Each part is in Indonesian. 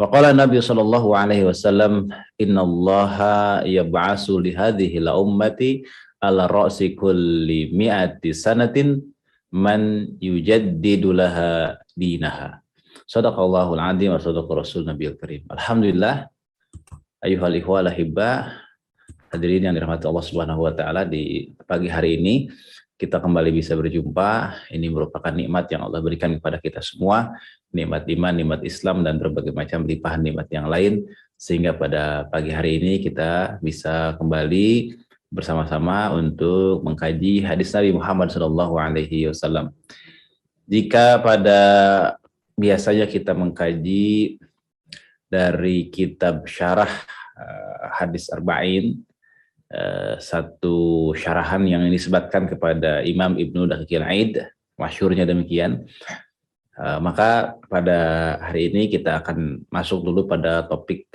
Faqala Nabi sallallahu alaihi wasallam, innallaha yab'asu li hadhihi al-ummati ala ra'si kulli mi'ati sanatin man yujaddidu laha dinaha. Shadaqallahul azim wa shadaqa rasul nabiyil karim. Alhamdulillah, ayyuhal ikhwal ahibba, hadirin yang dirahmati Allah Subhanahu wa taala, di pagi hari ini kita kembali bisa berjumpa. Ini merupakan nikmat yang Allah berikan kepada kita semua, nikmat iman, nikmat Islam, dan berbagai macam limpahan nikmat yang lain, sehingga pada pagi hari ini kita bisa kembali bersama-sama untuk mengkaji hadis Nabi Muhammad SAW. Jika pada biasanya kita mengkaji dari kitab syarah hadis Arba'in, satu syarahan yang disebutkan kepada Imam Ibnu Daqiqil Aid, masyhurnya demikian. Maka pada hari ini kita akan masuk dulu pada topik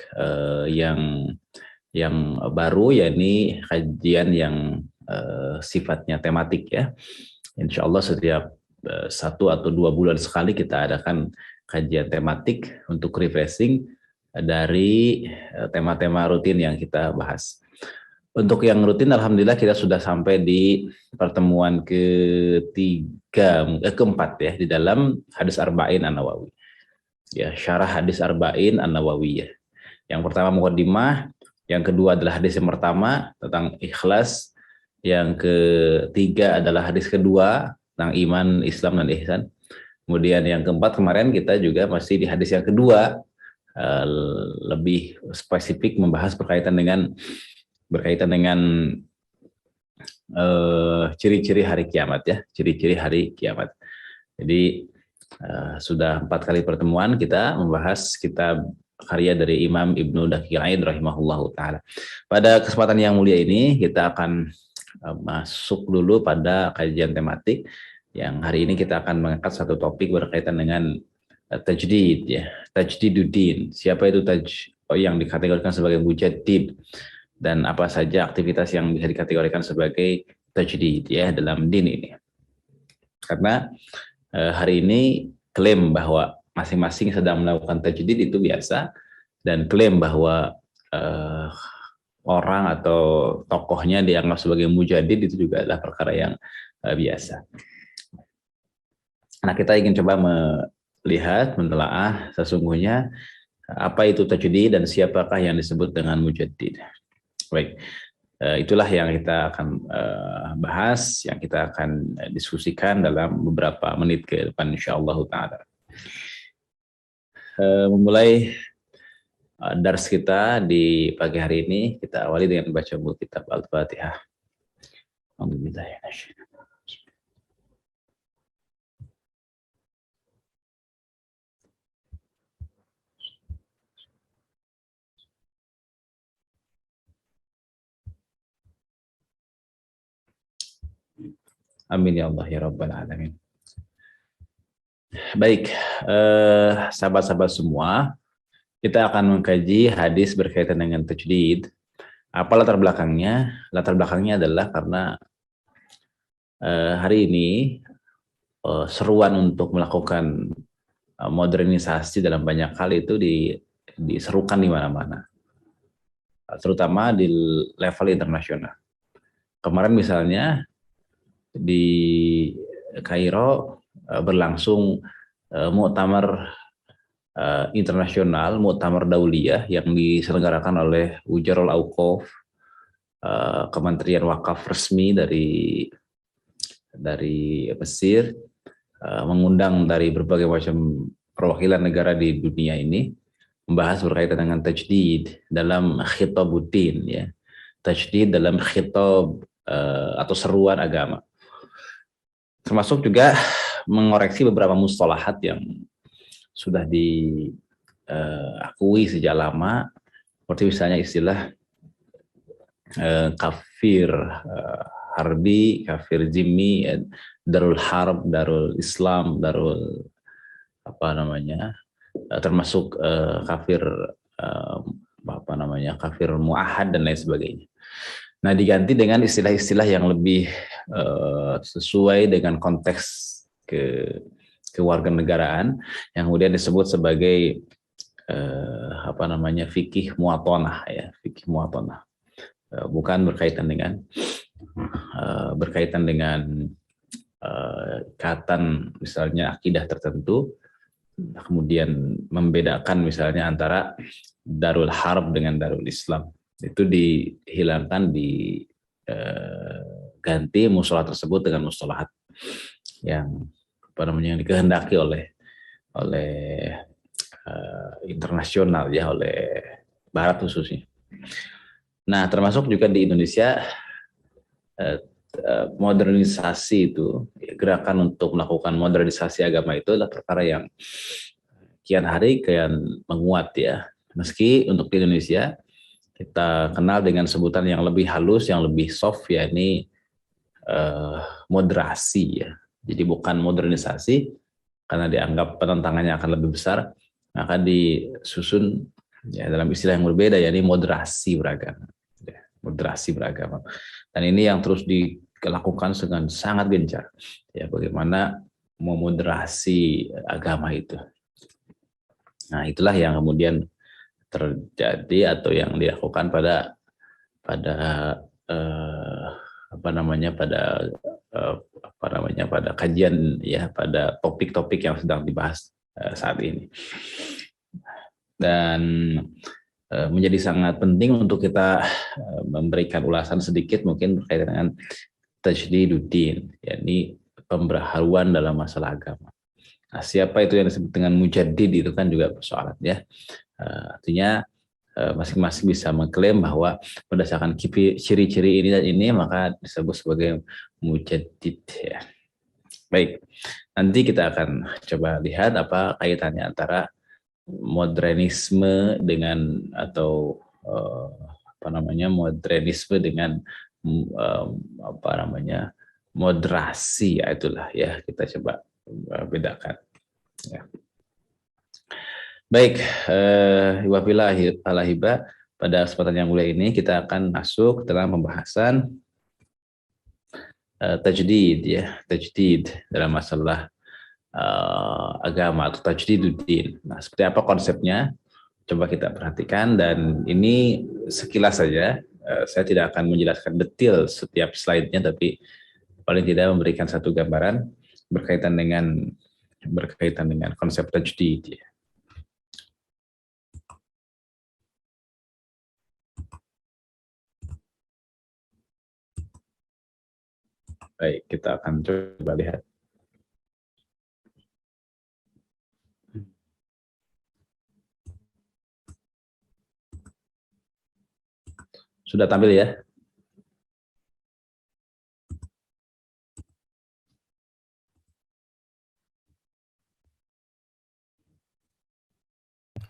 yang baru, yakni kajian yang sifatnya tematik ya. Insya Allah setiap 1 atau 2 bulan sekali kita adakan kajian tematik untuk refreshing dari tema-tema rutin yang kita bahas. Untuk yang rutin, alhamdulillah kita sudah sampai di pertemuan keempat ya, di dalam hadis Arba'in An-Nawawi. Ya, syarah hadis Arba'in An-Nawawi ya. Yang pertama muqaddimah, yang kedua adalah hadis yang pertama tentang ikhlas, yang ketiga adalah hadis kedua tentang iman, Islam, dan ihsan. Kemudian yang keempat kemarin kita juga masih di hadis yang kedua, lebih spesifik membahas berkaitan dengan ciri-ciri hari kiamat ya, ciri-ciri hari kiamat. Jadi sudah 4 kali pertemuan kita membahas kitab karya dari Imam Ibnu Daqiqil Aid rahimahullahu taala. Pada kesempatan yang mulia ini kita akan masuk dulu pada kajian tematik, yang hari ini kita akan mengangkat satu topik berkaitan dengan tajdid ya, tajdiduddin. Siapa itu yang dikategorikan sebagai mujaddid, dan apa saja aktivitas yang bisa dikategorikan sebagai tajdid ya dalam din ini. Karena hari ini klaim bahwa masing-masing sedang melakukan tajdid itu biasa, dan klaim bahwa orang atau tokohnya dianggap sebagai mujaddid itu juga adalah perkara yang biasa. Nah, kita ingin coba melihat, menelaah sesungguhnya apa itu tajdid dan siapakah yang disebut dengan mujaddid. Baik, itulah yang kita akan bahas, yang kita akan diskusikan dalam beberapa menit ke depan insyaallah ta'ala. Memulai dars kita di pagi hari ini, kita awali dengan baca buku kitab Al-Fatihah. Amin ya Allah ya Rabbal Alamin. Baik, sahabat-sahabat semua, kita akan mengkaji hadis berkaitan dengan tajdid. Apa latar belakangnya? Latar belakangnya adalah karena hari ini seruan untuk melakukan modernisasi dalam banyak hal itu diserukan di mana-mana, terutama di level internasional. Kemarin misalnya di Kairo berlangsung muktamar internasional, muktamar dauliyah yang diselenggarakan oleh Wizarul Auqaf, Kementerian Wakaf resmi dari Mesir, mengundang dari berbagai macam perwakilan negara di dunia ini, membahas berkaitan dengan tajdid dalam khitabuddin ya, tajdid dalam khitab atau seruan agama. Termasuk juga mengoreksi beberapa mustalahat yang sudah diakui sejak lama, seperti misalnya istilah kafir harbi, kafir zimmi, darul harb, darul Islam, darul termasuk kafir kafir muahad dan lain sebagainya. Nah, diganti dengan istilah-istilah yang lebih sesuai dengan konteks kewarganegaraan, yang kemudian disebut sebagai apa namanya, fikih muatonah ya, fikih muatonah. Bukan berkaitan dengan ikatan misalnya akidah tertentu, kemudian membedakan misalnya antara Darul Harb dengan Darul Islam. Itu dihilangkan, ganti mustalah tersebut dengan mustalahat yang apa namanya, yang dikehendaki oleh internasional ya, oleh Barat khususnya. Nah, termasuk juga di Indonesia modernisasi itu, gerakan untuk melakukan modernisasi agama itu adalah perkara yang kian hari kian menguat ya. Meski untuk di Indonesia kita kenal dengan sebutan yang lebih halus, yang lebih soft, ya ini moderasi ya. Jadi bukan modernisasi karena dianggap penentangannya akan lebih besar, maka disusun ya dalam istilah yang berbeda, ya ini moderasi beragama. Moderasi beragama. Dan ini yang terus dilakukan dengan sangat gencar. Ya, bagaimana memoderasi agama itu. Nah, itulah yang kemudian terjadi atau yang dilakukan pada pada kajian ya, pada topik-topik yang sedang dibahas saat ini. Dan menjadi sangat penting untuk kita memberikan ulasan sedikit mungkin berkaitan dengan tajdiduddin, yakni pembaharuan dalam masalah agama. Nah, siapa itu yang disebut dengan mujaddid, itu kan juga persoalan ya. Artinya masing-masing bisa mengklaim bahwa berdasarkan ciri-ciri ini dan ini maka disebut sebagai mujaddid ya. Baik, nanti kita akan coba lihat apa kaitannya antara modernisme dengan atau modernisme dengan moderasi ya, itulah ya, kita coba bedakan ya. Baik, wabillahi alaiba, pada kesempatan yang mulia ini kita akan masuk dalam pembahasan tajdid ya, tajdid dalam masalah agama atau tajdiduddin. Nah, seperti apa konsepnya? Coba kita perhatikan, dan ini sekilas saja. Saya tidak akan menjelaskan detail setiap slide-nya, tapi paling tidak memberikan satu gambaran berkaitan dengan konsep tajdid ya. Baik, kita akan coba lihat. Sudah tampil ya?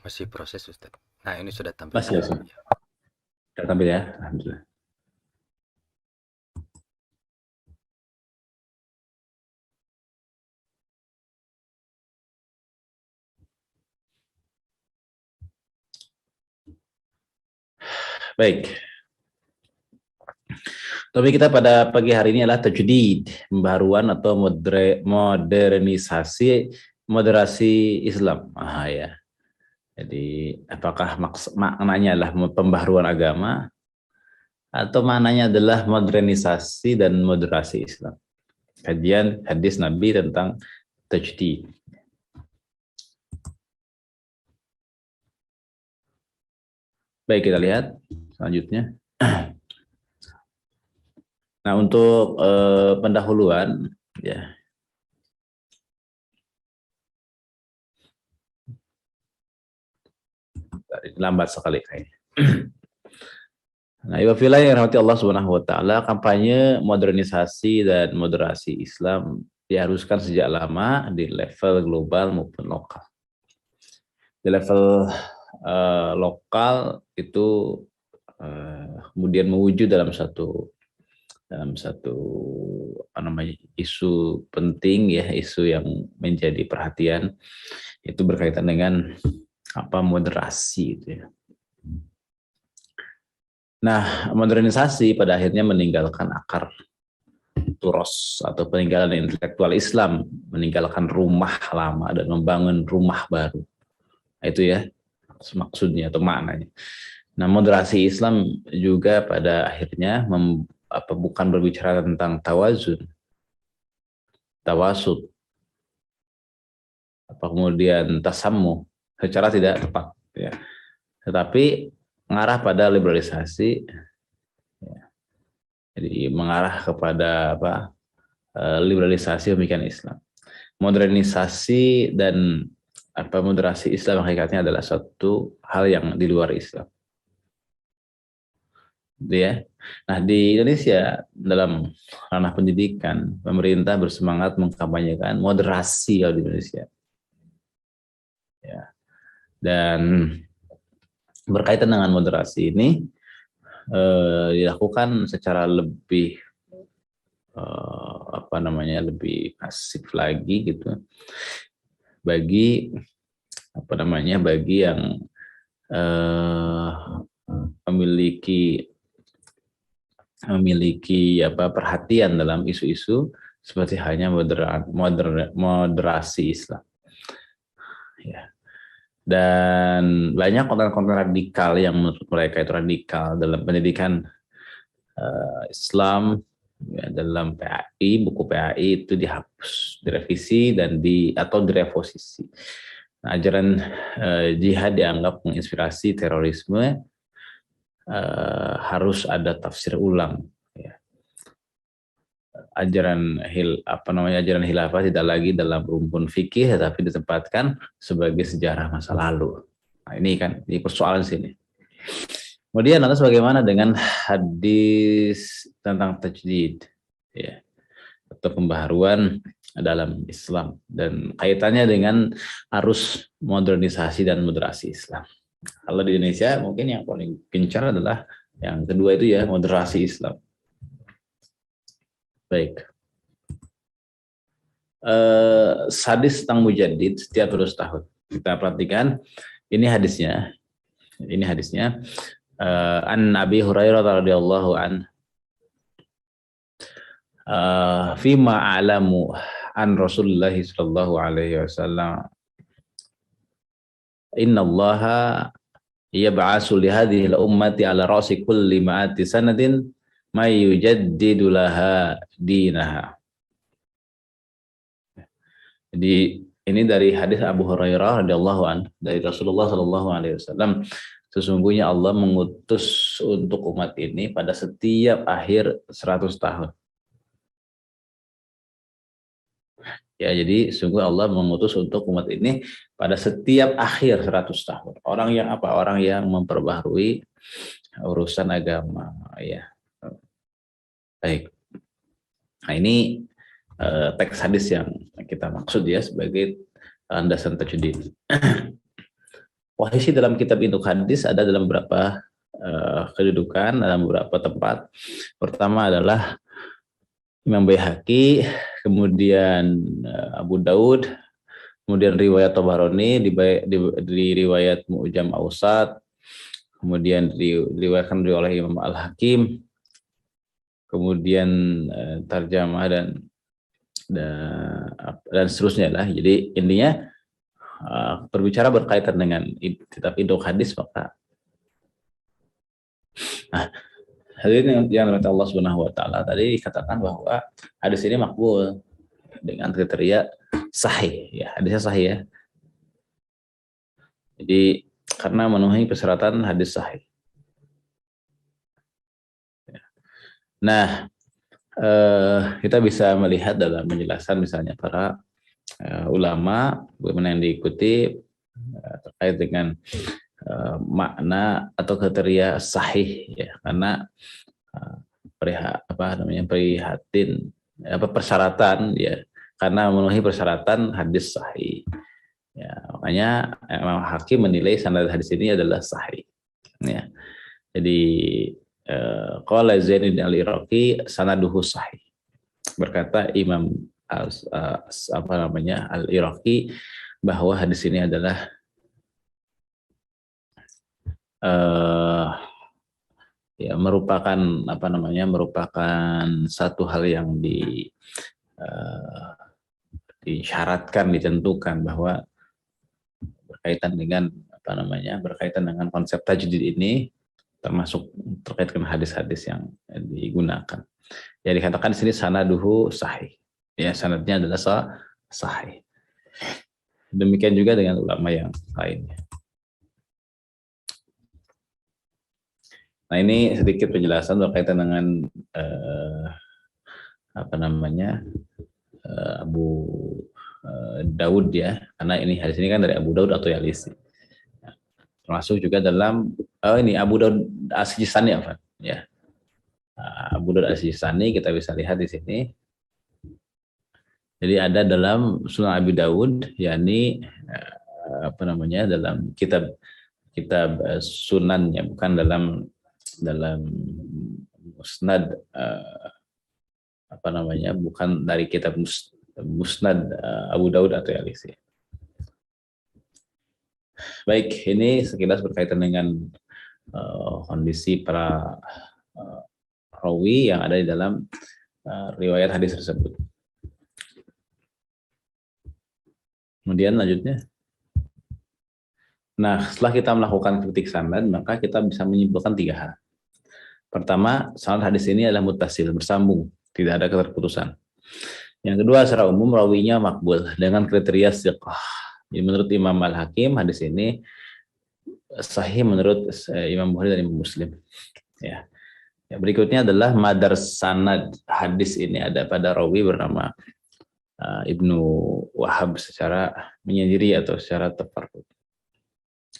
Masih proses, Ustaz. Nah, ini sudah tampil. Masih. Sudah tampil ya? Alhamdulillah. Baik. Topik kita pada pagi hari ini adalah tajdid, pembaharuan atau moderasi Islam. Ya. Jadi apakah maknanya adalah pembaharuan agama atau maknanya adalah modernisasi dan moderasi Islam? Kajian hadis Nabi tentang tajdid. Baik, kita lihat selanjutnya. Nah, untuk pendahuluan ya, lambat sekali kayaknya. Nah, iwafillah yang rahmati Allah Subhanahu wa taala, kampanye modernisasi dan moderasi Islam diharuskan sejak lama di level global maupun lokal. Di level lokal itu kemudian mewujud dalam satu isu penting ya, isu yang menjadi perhatian, itu berkaitan dengan moderasi itu ya. Nah, modernisasi pada akhirnya meninggalkan akar turos atau peninggalan intelektual Islam, meninggalkan rumah lama dan membangun rumah baru. Itu ya, maksudnya atau maknanya. Nah, moderasi Islam juga pada akhirnya bukan berbicara tentang tawazun, tawasud, kemudian tasammu secara tidak tepat, ya. Tetapi mengarah pada liberalisasi, ya. Jadi mengarah kepada liberalisasi pemikiran Islam. Modernisasi dan moderasi Islam hakikatnya adalah satu hal yang di luar Islam. Ya. Nah, di Indonesia dalam ranah pendidikan, pemerintah bersemangat mengkampanyekan moderasi di Indonesia. Ya. Dan berkaitan dengan moderasi ini dilakukan secara lebih lebih masif lagi gitu bagi bagi yang memiliki perhatian dalam isu-isu seperti hanya moderasi Islam, ya. Dan banyak konten-konten radikal yang menurut mereka itu radikal dalam pendidikan Islam, ya, dalam PAI, buku PAI itu dihapus, direvisi dan atau direposisi. Nah, ajaran jihad dianggap menginspirasi terorisme, harus ada tafsir ulang, ya. Ajaran khilafah tidak lagi dalam rumpun fikih tetapi ditempatkan sebagai sejarah masa lalu. Nah, ini persoalan sini. Kemudian lantas bagaimana dengan hadis tentang tajdid, ya, atau pembaharuan dalam Islam dan kaitannya dengan arus modernisasi dan moderasi Islam. Kalau di Indonesia mungkin yang paling gencar adalah yang kedua itu, ya, moderasi Islam. Baik. Hadis tentang mujaddid setiap 100 tahun. Kita perhatikan ini hadisnya. Ini hadisnya. An Abi Hurairah radhiyallahu an fima a'lamu an Rasulullah sallallahu alaihi wasallam innallaha yab'asu li hadhihi al-ummati ala ra'si kulli ma'ati sanatin may yujaddidu laha dinaha. Jadi ini dari hadis Abu Hurairah radhiyallahu an dari Rasulullah sallallahu alaihi wasallam, sesungguhnya Allah mengutus untuk umat ini pada setiap akhir 100 tahun. Ya, jadi sungguh Allah mengutus untuk umat ini pada setiap akhir 100 tahun. Orang yang Orang yang memperbaharui urusan agama, ya. Baik. Nah, ini teks hadis yang kita maksud, ya, sebagai landasan tajdid. Posisi dalam kitab induk hadis ada dalam beberapa kedudukan, dalam beberapa tempat. Pertama adalah Imam Baihaqi, kemudian Abu Daud, kemudian riwayat Tabarani, di riwayat Mu'jam Awsat, kemudian diriwayatkan oleh Imam Al-Hakim, kemudian tarjamah dan seterusnya lah. Jadi intinya berbicara berkaitan dengan kitab induk hadis, maka hadirin yang dirahmati Allah Subhanahu wa taala, tadi dikatakan bahwa hadis ini makbul dengan kriteria sahih, ya, hadisnya sahih, ya. Jadi karena memenuhi persyaratan hadis sahih. Nah, kita bisa melihat dalam penjelasan misalnya para ulama bagaimana yang diikuti terkait dengan makna atau kriteria sahih, ya, karena prihatin persyaratan, ya, karena memenuhi persyaratan hadis sahih, ya, makanya Imam Hakim menilai sanad hadis ini adalah sahih, ya. Jadi qala Zainuddin Al-Iraqi sanaduhu sahih, berkata Imam Al-Iraqi bahwa hadis ini adalah merupakan satu hal yang disyaratkan, ditentukan bahwa berkaitan dengan berkaitan dengan konsep tajdid ini, termasuk terkait dengan hadis-hadis yang digunakan. Ya dikatakan di sini sanaduhu sahih. Ya, sanadnya adalah sahih. Demikian juga dengan ulama yang lainnya. Nah, ini sedikit penjelasan berkaitan dengan Abu Daud ya, karena ini hadis ini kan dari Abu Daud atau Yalisi. Termasuk juga dalam ini Abu Daud As-Sijistani ya. Abu Daud As-Sijistani kita bisa lihat di sini. Jadi ada dalam Sunan Abi Daud, yakni dalam kitab sunannya, bukan dalam musnad bukan dari kitab musnad Abu Daud atau Yalisi. Baik, ini sekilas berkaitan dengan kondisi para rawi yang ada di dalam riwayat hadis tersebut. Kemudian lanjutnya. Nah, setelah kita melakukan kritik sanad, maka kita bisa menyimpulkan 3 hal. Pertama, sanad hadis ini adalah muttasil, bersambung, tidak ada keterputusan. Yang kedua, secara umum rawinya makbul dengan kriteria thiqah. Jadi menurut Imam Al-Hakim, hadis ini sahih menurut Imam Bukhari dan Imam Muslim. Ya. Berikutnya adalah madar sanad hadis ini ada pada rawi bernama Ibnu Wahab secara menyendiri atau secara tafarrud.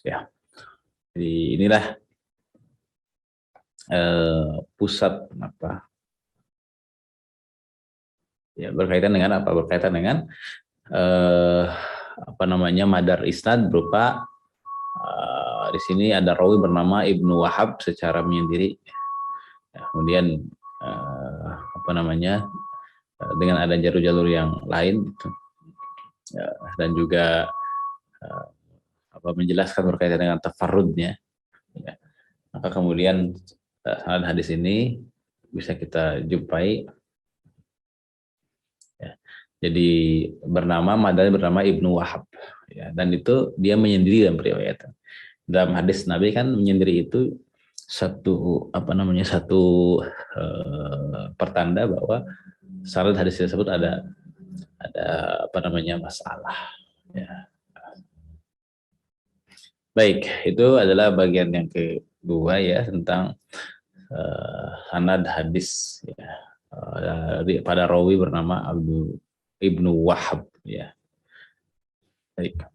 Ya. Jadi inilah pusat berkaitan dengan berkaitan dengan madar isnad berupa di sini ada rawi bernama Ibnu Wahab secara menyendiri. Ya, kemudian dengan ada jalur-jalur yang lain gitu. Ya, dan juga menjelaskan berkaitan dengan tafarrudnya. Ya. Maka kemudian sanad hadis ini bisa kita jumpai. Ya. Jadi madar bernama Ibnu Wahab. Ya, dan itu dia menyendiri dalam periwayatan. Dalam hadis Nabi kan menyendiri itu satu pertanda bahwa sanad hadis tersebut ada masalah. Ya. Baik, itu adalah bagian yang kedua ya tentang sanad hadis ya, pada rawi bernama Ibnu Wahab ya. Baik.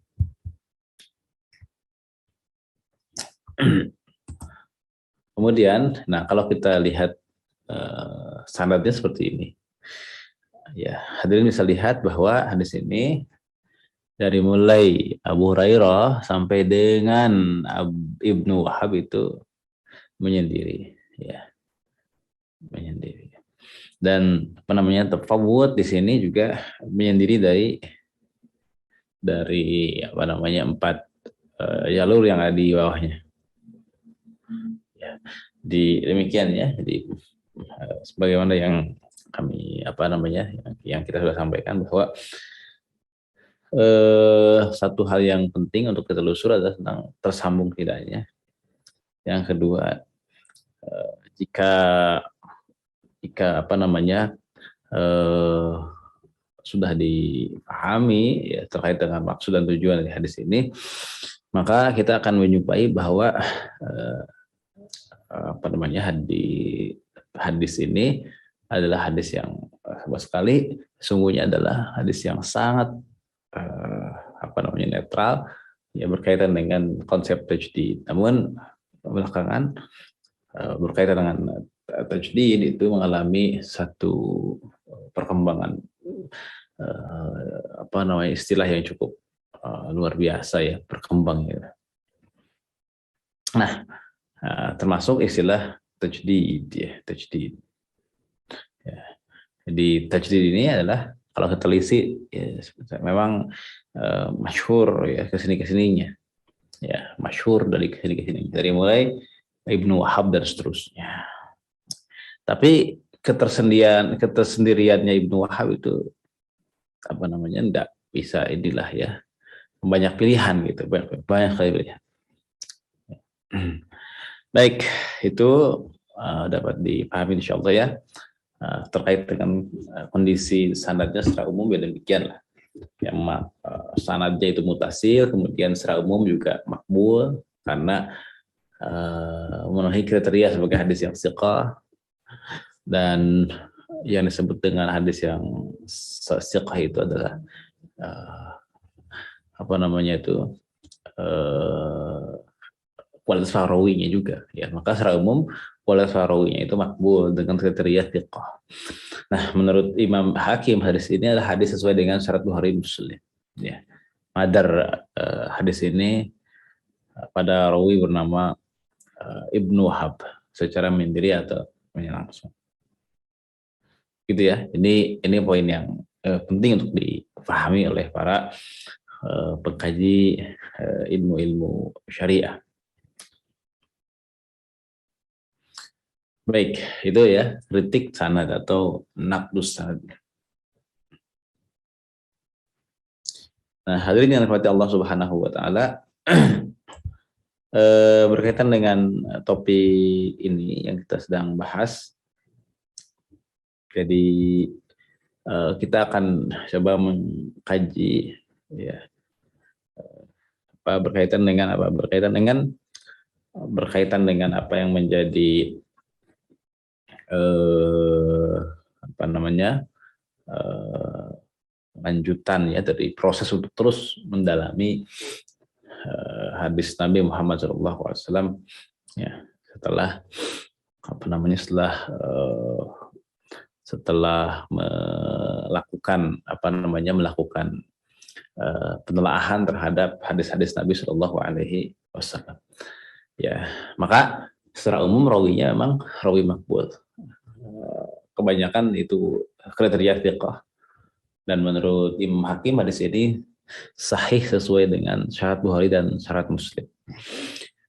Kemudian, kalau kita lihat sanadnya seperti ini. Ya, hadirin bisa lihat bahwa hadis ini dari mulai Abu Hurairah sampai dengan Ibnu Wahab itu menyendiri, ya, menyendiri. Dan tafawud di sini juga menyendiri dari 4 jalur yang ada di bawahnya. Ya, demikian ya. Jadi sebagaimana yang kami yang kita sudah sampaikan bahwa satu hal yang penting untuk kita telusur adalah tentang tersambung tidaknya. Yang kedua, jika sudah dipahami ya, terkait dengan maksud dan tujuan dari hadis ini, maka kita akan menjumpai bahwa hadis ini adalah hadis yang sama sekali sungguhnya adalah hadis yang sangat netral ya berkaitan dengan konsep tajdid. Namun belakangan berkaitan dengan tajdid itu mengalami satu perkembangan istilah yang cukup luar biasa ya, berkembang ya. Nah, termasuk istilah tajdid ya, tajdid. Ya. Jadi tajdid ini adalah kalau kita telisik ya, memang masyhur ya kesini-kesininya. Ya, masyhur dari kesini-kesini. Dari mulai Ibnu Wahab dan seterusnya. Tapi ketersendiriannya Ibnu Wahab itu enggak bisa inilah ya. Banyak pilihan gitu, banyak sekali pilihan. Baik, itu dapat dipahami insyaallah ya. Terkait dengan kondisi sanadnya secara umum ya demikian lah. Yang sanadnya itu mutasil, kemudian secara umum juga makbul karena memenuhi kriteria sebagai hadis yang thiqah, dan yang disebut dengan hadis yang thiqah itu adalah apa namanya itu kualitas rawinya juga ya. Maka secara umum kualitas rawinya itu makbul dengan kriteria thiqah. Nah, menurut Imam Hakim hadis ini adalah hadis sesuai dengan syarat Bukhari Muslim ya. Madar hadis ini pada rawi bernama Ibnu Wahab secara mandiri atau langsung. Gitu ya. Ini poin yang penting untuk dipahami oleh para pengkaji ilmu syariah. Baik, itu ya kritik sanad atau naqdus sanad. Nah, hadirin yang dirahmati Allah Subhanahu wa taala, berkaitan dengan topik ini yang kita sedang bahas. Jadi kita akan coba mengkaji ya berkaitan dengan apa yang menjadi lanjutan ya dari proses untuk terus mendalami hadis Nabi Muhammad SAW ya setelah melakukan penelaahan terhadap hadis-hadis Nabi Shallallahu Alaihi Wasallam. Ya, maka secara umum rawinya memang rawi makbul. Kebanyakan itu kriteria thiqah, dan menurut Imam Hakim hadis ini sahih sesuai dengan syarat Bukhari dan syarat Muslim.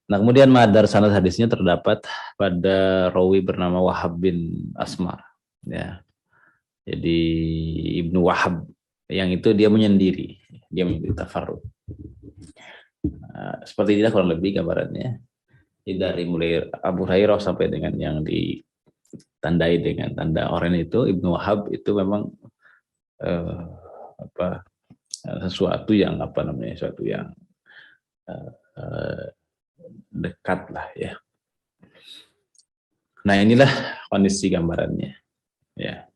Nah, kemudian madar sanad hadisnya terdapat pada rawi bernama Wahab bin Asmar. Ya, jadi Ibnu Wahab yang itu dia menyendiri tafarrud. Seperti inilah kurang lebih gambarannya. Dari mulai Abu Hurairah sampai dengan yang ditandai dengan tanda oranye itu, Ibnu Wahab itu memang sesuatu yang dekat lah ya. Nah, inilah kondisi gambarannya ya.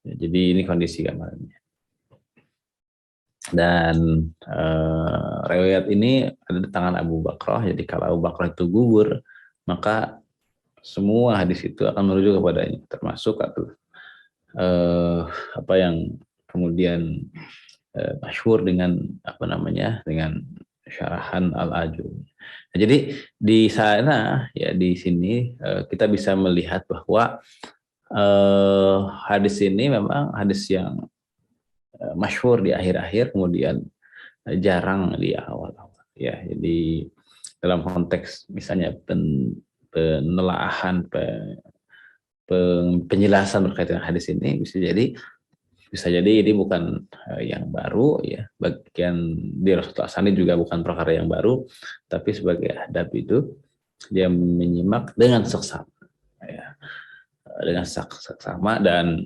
Jadi ini kondisi gambarannya. Dan riwayat ini ada di tangan Abu Bakrah. Jadi kalau Abu Bakrah itu gugur, maka semua hadis itu akan merujuk kepadanya, termasuk apa yang kemudian masyhur dengan dengan syarahan Al-Ajurri. Nah, jadi di sana ya, di sini kita bisa melihat bahwa hadis ini memang hadis yang masyhur di akhir-akhir, kemudian jarang di awal-awal ya. Jadi dalam konteks misalnya penelaahan penjelasan berkaitan dengan hadis ini, bisa jadi ini bukan yang baru ya. Bagian di Rasulullah Sani juga bukan perkara yang baru, tapi sebagai adab itu dia menyimak dengan seksama ya, dengan seksama dan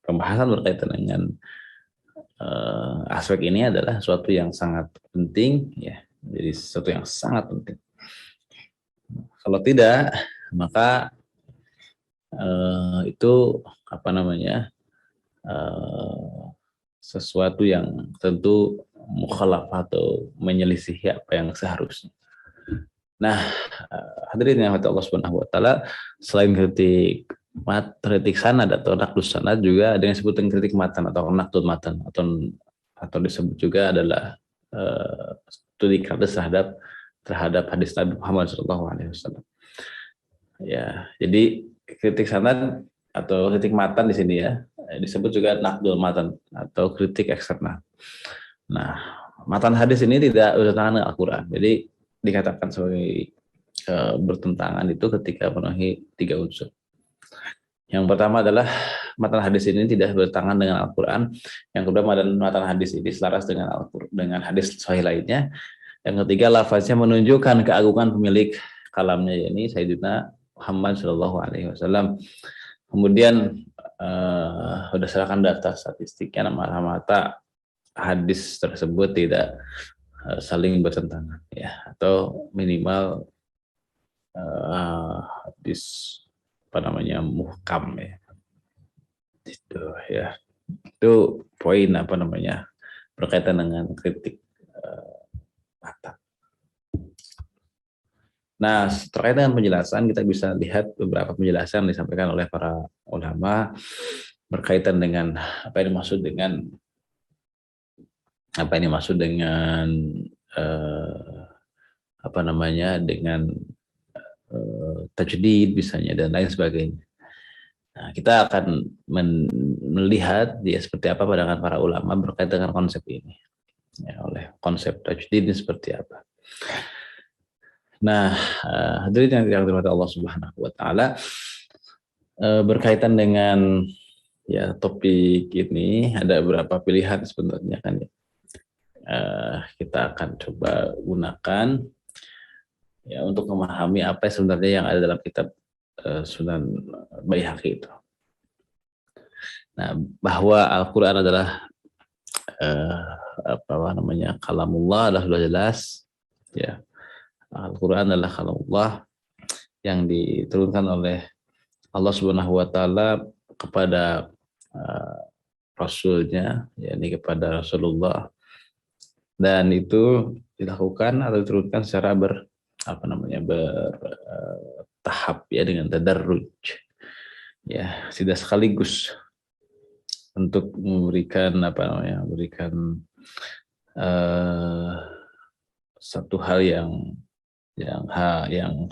pembahasan berkaitan dengan aspek ini adalah sesuatu yang sangat penting ya. Jadi sesuatu yang sangat penting. Kalau tidak, maka itu sesuatu yang tentu mukhalafah atau menyelisihi apa yang seharusnya. Nah, hadirin yang Allah Subhanahu wa taala, selain kritik sanad atau naqdus sanad, juga ada yang disebutkan kritik matan atau naqdul matan, atau disebut juga adalah studi kritis terhadap hadis Nabi Muhammad SAW. Ya, jadi kritik sanad atau kritik matan di sini ya disebut juga naqdul matan atau kritik eksternal. Nah, matan hadis ini tidak bertentangan dengan Al-Quran. Jadi dikatakan sebagai bertentangan itu ketika memenuhi 3 unsur. Yang pertama adalah matan hadis ini tidak bertentangan dengan Al-Quran. Yang kedua, matan hadis ini selaras dengan dengan hadis sahih lainnya. Yang ketiga, lafaznya menunjukkan keagungan pemilik kalamnya, yakni Sayyidina Muhammad Shallallahu Alaihi Wasallam. Kemudian berdasarkan data statistiknya, mata hadis tersebut tidak saling bertentangan, ya, atau minimal hadis muhkam, ya. Itu ya, itu poin berkaitan dengan kritik mata. Nah, terkait dengan penjelasan, kita bisa lihat beberapa penjelasan yang disampaikan oleh para ulama berkaitan dengan apa yang dimaksud dengan tajdid misalnya dan lain sebagainya. Nah, kita akan melihat dia seperti apa pandangan para ulama berkaitan dengan konsep ini. Ya, oleh konsep tajdid ini seperti apa. Nah, hadirin yang dirahmati Allah Subhanahu wa taala, berkaitan dengan ya topik ini ada beberapa pilihan sebenarnya kan ya. Kita akan coba gunakan ya untuk memahami apa sebenarnya yang ada dalam kitab Sunan Baihaqi itu. Nah, bahwa Al-Qur'an adalah kalamullah adalah sudah jelas, ya. Al-Qur'an adalah kalamullah yang diturunkan oleh Allah Subhanahu wa taala kepada Rasulnya, yakni kepada Rasulullah, dan itu dilakukan atau diturunkan secara bertahap, ya, dengan tadarruj, ya, tidak sekaligus untuk memberikan satu hal yang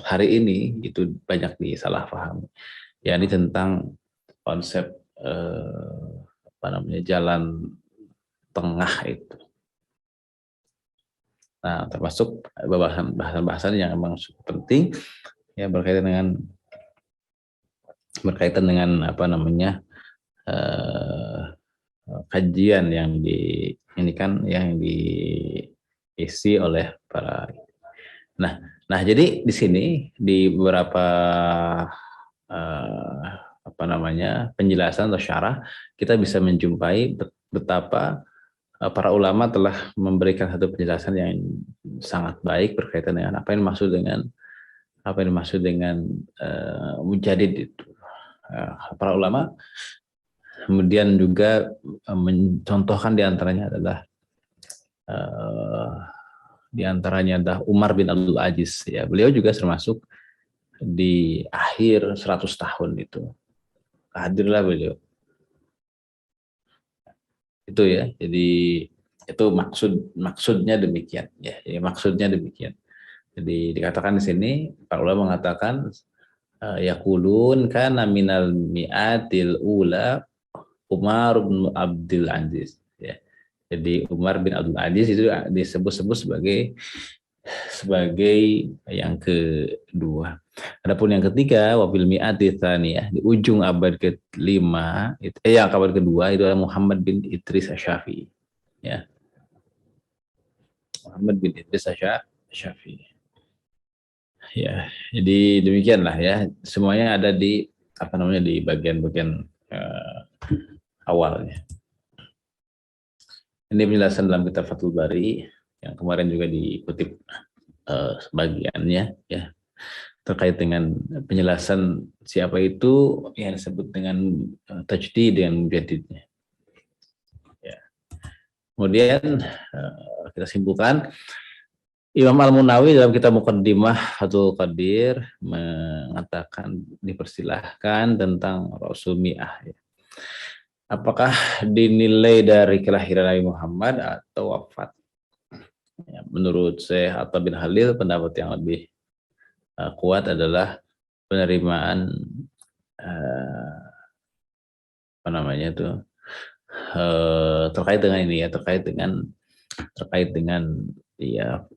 hari ini itu banyak disalahpahami, yakni tentang konsep jalan tengah itu. Nah, termasuk bahasan-bahasan yang memang cukup penting, ya, berkaitan dengan kajian yang diisi oleh para. Nah, jadi di sini di beberapa penjelasan atau syarah kita bisa menjumpai betapa para ulama telah memberikan satu penjelasan yang sangat baik berkaitan dengan apa yang dimaksud dengan mujadid itu. Para ulama kemudian juga mencontohkan diantaranya adalah Umar bin Abdul Aziz, ya. Beliau juga termasuk di akhir 100 tahun itu hadirlah beliau. Itu, ya. Jadi itu maksudnya demikian, ya. Jadi maksudnya demikian. Jadi dikatakan di sini para ulama mengatakan yaqulun kana minal mi'atil ula Umar bin Abdul Aziz, ya. Jadi Umar bin Abdul Aziz itu disebut-sebut sebagai yang kedua. Adapun yang ketiga, wabil mi'ati tsaniyah, di ujung abad ke-5, abad kedua itu adalah Muhammad bin Idris Asy-Syafi'i, ya. Muhammad bin Idris Asy-Syafi'i. Ya, jadi demikianlah, ya. Semuanya ada di di bagian-bagian awalnya. Ini penjelasan dalam kitab Fathul Bari yang kemarin juga dikutip sebagiannya, ya, terkait dengan penjelasan siapa itu yang disebut dengan tajdid dengan mujaddidnya. Ya. Kemudian kita simpulkan, Imam Al-Munawi dalam kitab Muqaddimah Fathul Qadir mengatakan dipersilahkan tentang Rasul Mi'ah, ya. Apakah dinilai dari kelahiran Nabi Muhammad atau wafat? Ya, menurut Syekh Atta bin Halil, pendapat yang lebih kuat adalah penerimaan terkait dengan ini, ya, terkait dengan ya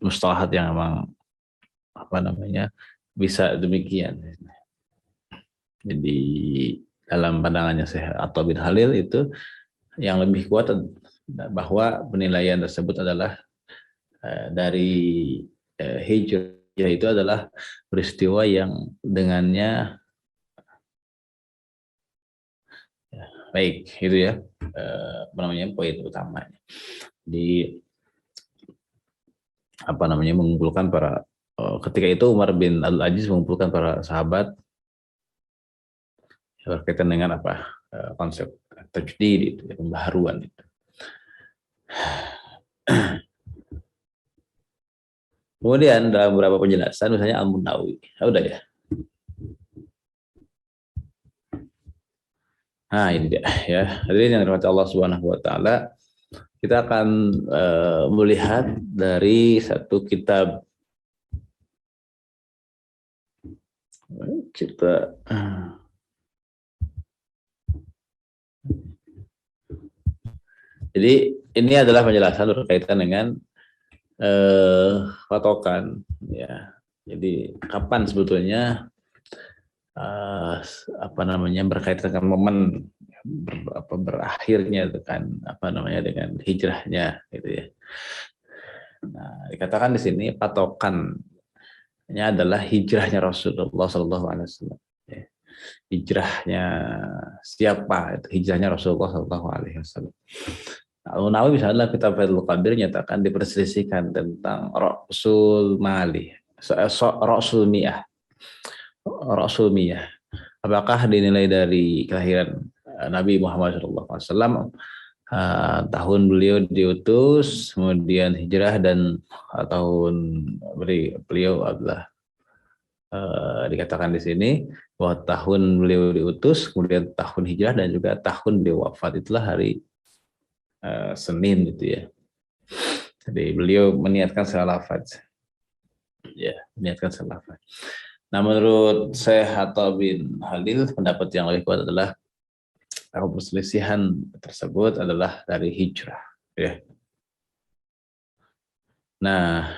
mustalahat yang memang bisa demikian. Jadi dalam pandangannya Syekh Atta bin Halil itu yang lebih kuat bahwa penilaian tersebut adalah dari hijrah itu adalah peristiwa yang dengannya baik, itu ya poin utamanya. Di mengumpulkan para ketika itu Umar bin Abdul Aziz mengumpulkan para sahabat berkaitan dengan konsep tajdid itu, pembaharuan itu. Kemudian dalam beberapa penjelasan, misalnya Al-Munawi, udah ya. Nah ini dia ya, hadirin yang dirahmati Allah Subhanahu Wa Taala, kita akan melihat dari satu kitab kita. Jadi ini adalah penjelasan berkaitan dengan patokan ya. Jadi kapan sebetulnya berkaitan dengan momen berakhirnya dengan hijrahnya gitu ya. Nah, dikatakan di sini patokannya adalah hijrahnya Rasulullah SAW. Ya. Hijrahnya siapa? Itu hijrahnya Rasulullah SAW. Al-Nawawi misalnya kitab Fathul Qadir nyatakan diperselisihkan tentang Rasul Mali, Rasul Miyah. Rasul Miyah. Apakah dinilai dari kelahiran Nabi Muhammad SAW, tahun beliau diutus, kemudian hijrah, dan tahun beliau adalah dikatakan di sini bahwa tahun beliau diutus, kemudian tahun hijrah, dan juga tahun beliau wafat itulah hari Senin gitu ya. Jadi beliau meniatkan salafat. Ya, meniatkan salafat. Nah, menurut Syekh Hatta bin Halil, pendapat yang lebih kuat adalah perselisihan tersebut adalah dari hijrah. Ya. Nah,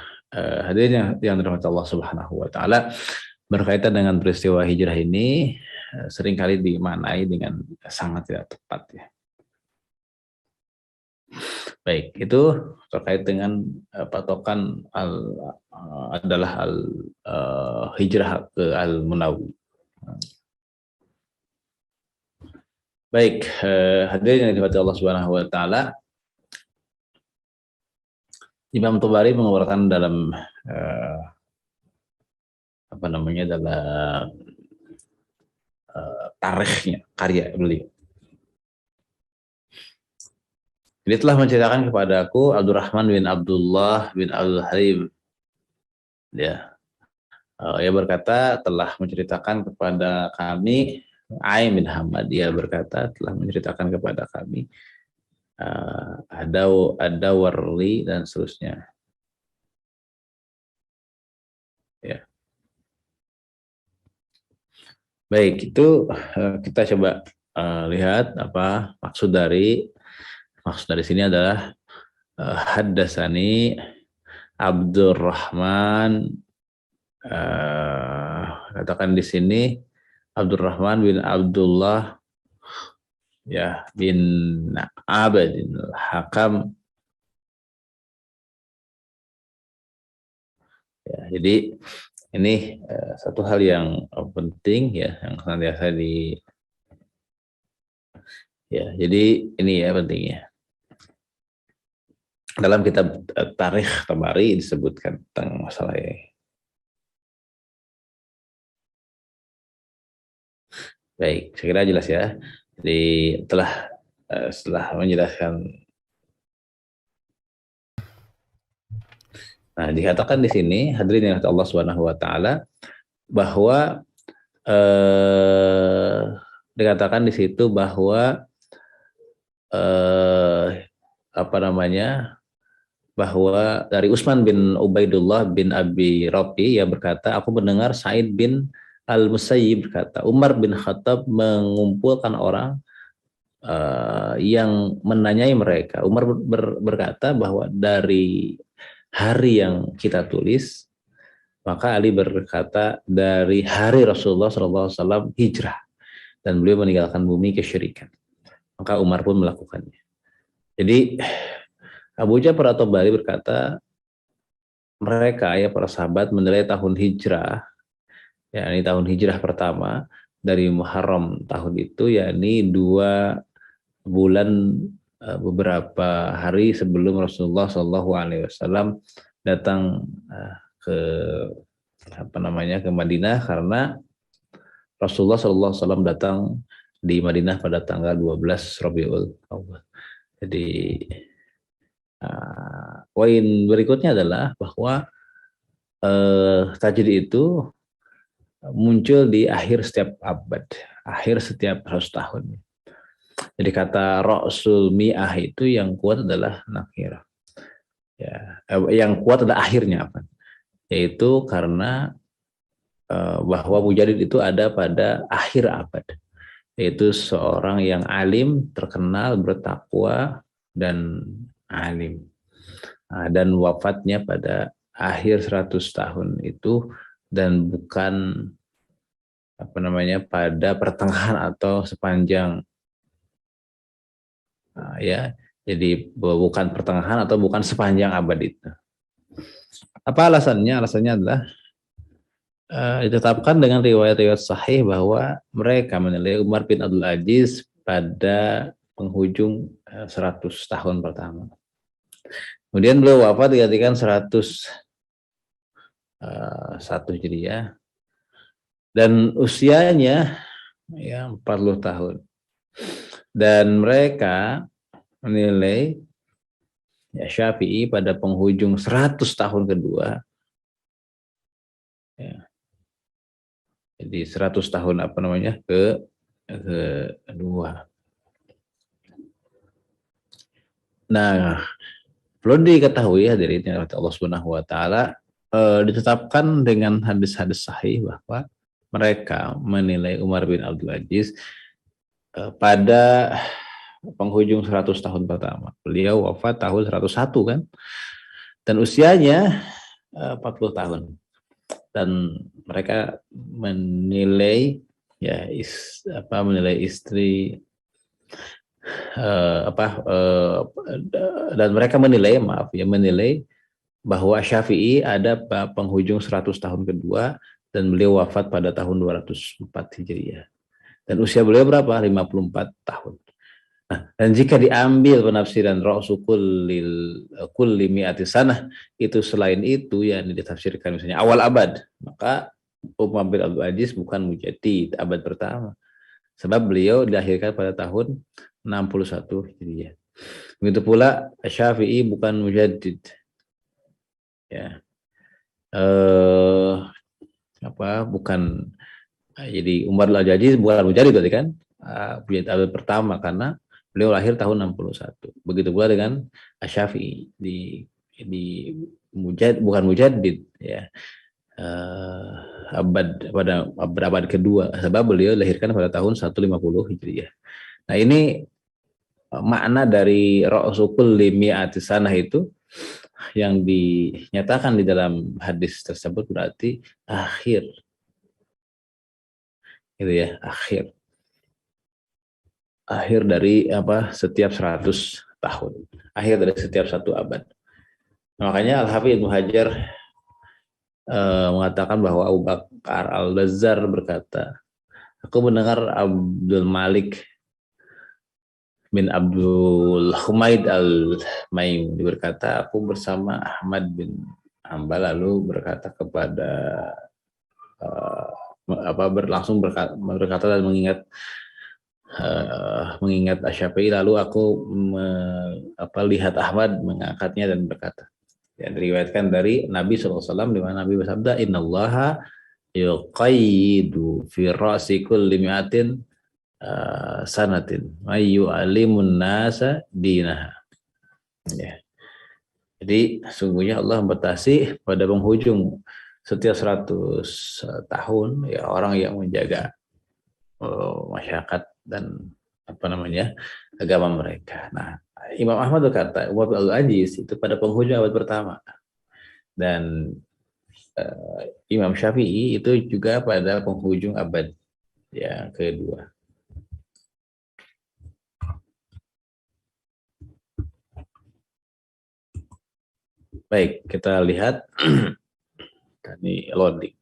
hadirin yang dirahmati Allah Subhanahu Wa Taala, berkaitan dengan peristiwa hijrah ini seringkali dimaknai dengan sangat tidak tepat ya. Baik, itu terkait dengan patokan adalah hijrah ke Al-Munawi. Baik, hadirin yang dirahmati Allah Subhanahu Wa Taala, Imam Tabari mengeluarkan dalam dalam tarikhnya, karya beliau. Dia telah menceritakan kepadaku Abdurrahman bin Abdullah bin Al-Harim. Ya. Ia berkata telah menceritakan kepada kami, Aim bin Hamad, dia berkata telah menceritakan kepada kami ada warli dan seterusnya. Ya. Baik, itu kita coba lihat apa maksud dari sini adalah haddasani Abdurrahman, katakan di sini Abdurrahman bin Abdullah ya bin Abadin Hakam. Ya, jadi ini satu hal yang penting ya, yang senantiasa jadi ini ya pentingnya. Dalam kitab Tarikh Tabari disebutkan tentang masalah ini. Baik, saya kira jelas ya. Jadi setelah menjelaskan, nah dikatakan di sini hadirin yang Allah Subhanahu Wa Taala bahwa dikatakan di situ bahwa bahwa dari Utsman bin Ubaidullah bin Abi Rafi yang berkata, aku mendengar Sa'id bin Al-Musayyib berkata, Umar bin Khattab mengumpulkan orang yang menanyai mereka. Umar berkata bahwa dari hari yang kita tulis, maka Ali berkata dari hari Rasulullah SAW hijrah dan beliau meninggalkan bumi kesyirikan. Maka Umar pun melakukannya. Jadi Abu Ja'far at-Tabari berkata, mereka ya para sahabat menilai tahun hijrah, yakni tahun hijrah pertama dari Muharram tahun itu, yakni 2 bulan beberapa hari sebelum Rasulullah Shallallahu Alaihi Wasallam datang ke ke Madinah, karena Rasulullah Shallallahu Alaihi Wasallam datang di Madinah pada tanggal 12 Rabiul Awal. Jadi poin berikutnya adalah bahwa tajdid itu muncul di akhir setiap abad, akhir setiap 100 tahun. Jadi kata Rasul Mi'ah itu yang kuat adalah nakirah. Ya, yang kuat adalah akhirnya apa? Yaitu karena bahwa mujadid itu ada pada akhir abad. Yaitu seorang yang alim, terkenal, bertakwa, dan alim. Dan wafatnya pada akhir 100 tahun itu, dan bukan pada pertengahan atau sepanjang ya, jadi bukan pertengahan atau bukan sepanjang abad itu. Apa alasannya? Alasannya adalah ditetapkan dengan riwayat-riwayat sahih bahwa mereka menilai Umar bin Abdul Aziz pada penghujung 100 tahun pertama. Kemudian beliau wafat digantikan 101 Hijriah, dan usianya ya 40 tahun. Dan mereka menilai ya Syafi'i pada penghujung 100 tahun kedua. Ya. Jadi 100 tahun kedua. Nah, perlu diketahui hadirin yang Allah Subhanahu wa taala, ditetapkan dengan hadis-hadis sahih bahwa mereka menilai Umar bin Abdul Aziz pada penghujung 100 tahun pertama. Beliau wafat tahun 101 kan. Dan usianya 40 tahun. Dan mereka menilai menilai istri dan mereka menilai bahwa Syafi'i ada penghujung 100 tahun kedua, dan beliau wafat pada tahun 204 Hijriah. Dan usia beliau berapa? 54 tahun. Nah, dan jika diambil penafsiran ra'su kulli mi'ati sanah, itu selain itu yang ditafsirkan misalnya awal abad, maka Umar bin Abdul Aziz bukan mujadid abad pertama. Sebab beliau dilahirkan pada tahun 61 Hijriah. Begitu pula Syafi'i bukan mujadid. Ya. Bukan, jadi Umar bin Abdul Aziz bukan mujadid berarti kan? Mujadid abad pertama karena beliau lahir tahun 61. Begitu pula dengan Syafi'i di bukan mujadid ya. Abad kedua, sebab beliau lahirkan pada tahun 150 Hijriah. Nah, ini makna dari ra'su kulli mi'ati sanah itu yang dinyatakan di dalam hadis tersebut berarti akhir. Gitu ya, akhir. Akhir dari setiap 100 tahun. Akhir dari setiap satu abad. Makanya Al-Hafidz Ibnu Hajar mengatakan bahwa Abu Bakar Al-Bazzar berkata, aku mendengar Abdul Malik bin Abdul Humaid Al-Maim berkata, aku bersama Ahmad bin Hanbal lalu berkata kepada berkata dan mengingat Asy-Syafi'i, lalu aku lihat Ahmad mengangkatnya dan berkata, yang diriwayatkan dari Nabi SAW, di mana Nabi bersabda, innallaha yuqayyidu fi ra'si kulli mi'atin sanatin mayu alimun nasa dinaha. Ya. Jadi sungguhnya Allah membatasi pada penghujung setiap 100 tahun ya orang yang menjaga masyarakat dan agama mereka. Nah, Imam Ahmad berkata Umar bin Abdul Aziz itu pada penghujung abad pertama, dan Imam Syafi'i itu juga pada penghujung abad yang kedua. Baik, kita lihat. Ini loading.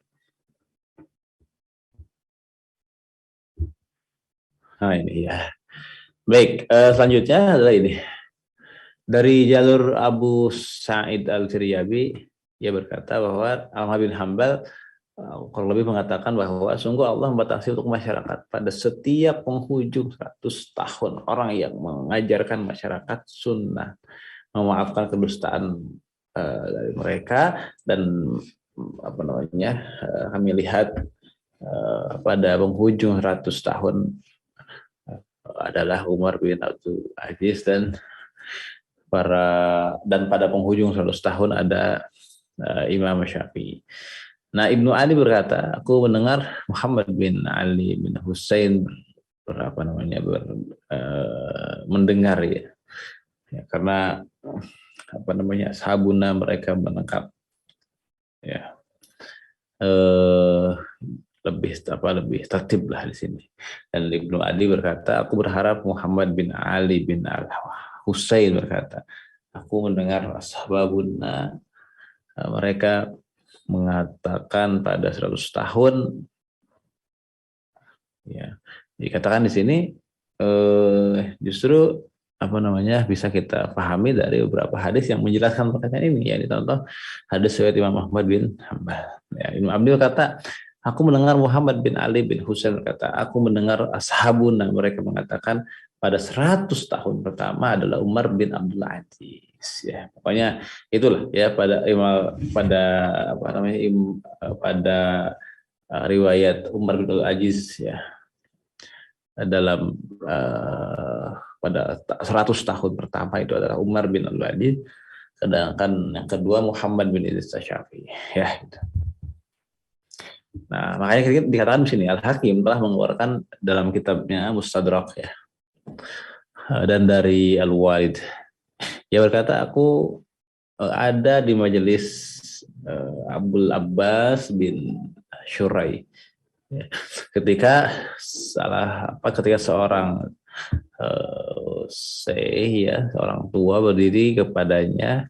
Nah ini ya. Baik, selanjutnya adalah ini. Dari jalur Abu Sa'id Al-Firyabi, ia berkata bahwa Ahmad bin Hambal kurang lebih mengatakan bahwa sungguh Allah membatasi untuk masyarakat pada setiap penghujung 100 tahun orang yang mengajarkan masyarakat sunnah, memaafkan kedustaan dari mereka, dan apa namanya, kami lihat pada penghujung 100 tahun adalah Umar bin Abdul Aziz, dan pada penghujung 100 tahun ada Imam Syafi'i. Nah, Ibnu Ali berkata, aku mendengar Muhammad bin Ali bin Husain mendengar ya, karena apa namanya, sahabuna mereka menangkap ya, lebih tertib lah di sini. Dan Ibnu Ali berkata, aku berharap Muhammad bin Ali bin Al Husain berkata, aku mendengar sahabuna mereka mengatakan pada 100 tahun ya. Dikatakan di sini justru apa namanya, bisa kita pahami dari beberapa hadis yang menjelaskan perkataan ini, ya. Contoh hadis riwayat Imam Ahmad bin Hanbal. Ya, Imam Abdul kata, aku mendengar Muhammad bin Ali bin Husain berkata, aku mendengar ashabuna mereka mengatakan pada 100 tahun pertama adalah Umar bin Abdul Aziz. Ya, pokoknya itulah ya, pada apa namanya, pada riwayat Umar bin Abdul Aziz ya, dalam pada 100 tahun pertama itu adalah Umar bin Abdul Aziz, sedangkan yang kedua Muhammad bin Idris Syafi'i ya gitu. Nah, makanya dikatakan di sini Al-Hakim telah mengeluarkan dalam kitabnya Mustadrak ya, dan dari Al-Walid dia berkata, aku ada di majelis Abdul Abbas bin Syurai ya, ketika seorang seorang tua berdiri kepadanya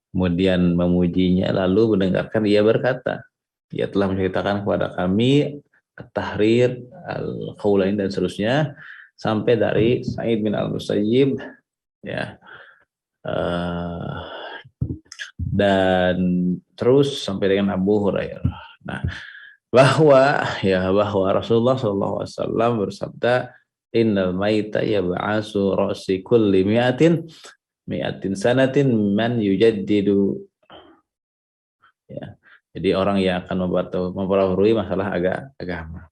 kemudian memujinya, lalu mendengarkan ia berkata, ia telah menceritakan kepada kami At-Tahrir, Al-Khawlain dan seterusnya sampai dari Sa'id bin Al-Musayyib ya, dan terus sampai dengan Abu Hurairah. Nah, bahwa Rasulullah SAW bersabda, innal maita yab'asu ra'si kulli mi'atin sanatin man yujaddidu ya. Jadi orang yang akan memperbarui masalah agama.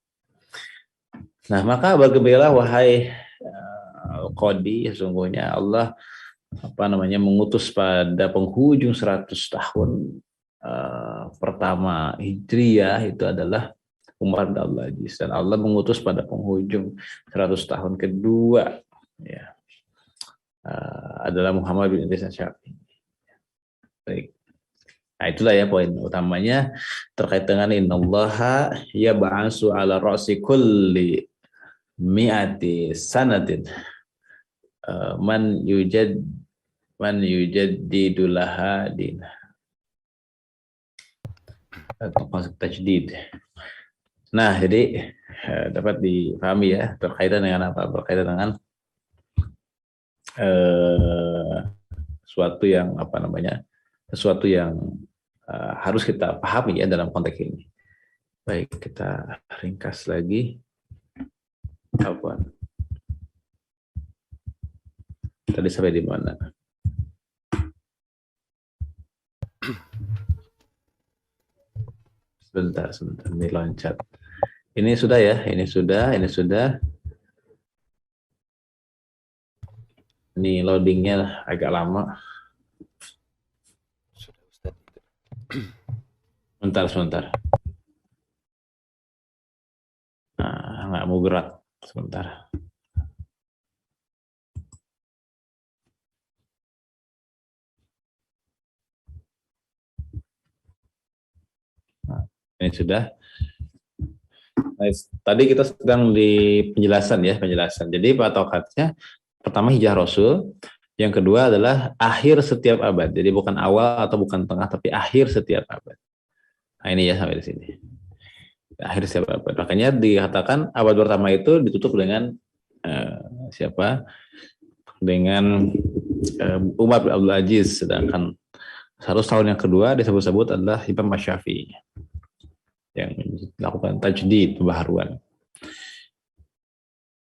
Nah, maka bergembiralah wahai Qadi, sesungguhnya Allah mengutus pada penghujung 100 tahun pertama Hijriyah itu adalah Umar bin Abdul Aziz, dan Allah mengutus pada penghujung 100 tahun kedua ya, adalah Muhammad bin Idris Syafi'i. Baik. Nah, itulah ya poin utamanya terkait dengan innallaha yab'asu ala ra'si kulli mi'ati sanatin man yujaddidu laha din atau tajdid. Nah, jadi dapat dipahami ya, berkaitan dengan apa? Berkaitan dengan sesuatu yang harus kita pahami ya dalam konteks ini. Baik, kita ringkas lagi. Tadi sampai di mana? Sebentar, ini loncat. Ini sudah ya, ini sudah. Ini loadingnya agak lama. Sebentar. Nah, nggak mau gerak. Sebentar. Nah, ini sudah. Nah, tadi kita sedang di penjelasan. Jadi patokatnya pertama hijrah Rasul, Yang kedua adalah akhir setiap abad. Jadi bukan awal atau bukan tengah, tapi akhir setiap abad. Nah ini ya sampai di sini. Akhir setiap abad. Makanya dikatakan abad pertama itu ditutup dengan siapa? Dengan Umar bin Abdul Aziz. Sedangkan 100 tahun yang kedua disebut-sebut adalah Imam Syafi'i yang melakukan tajdid, pembaharuan.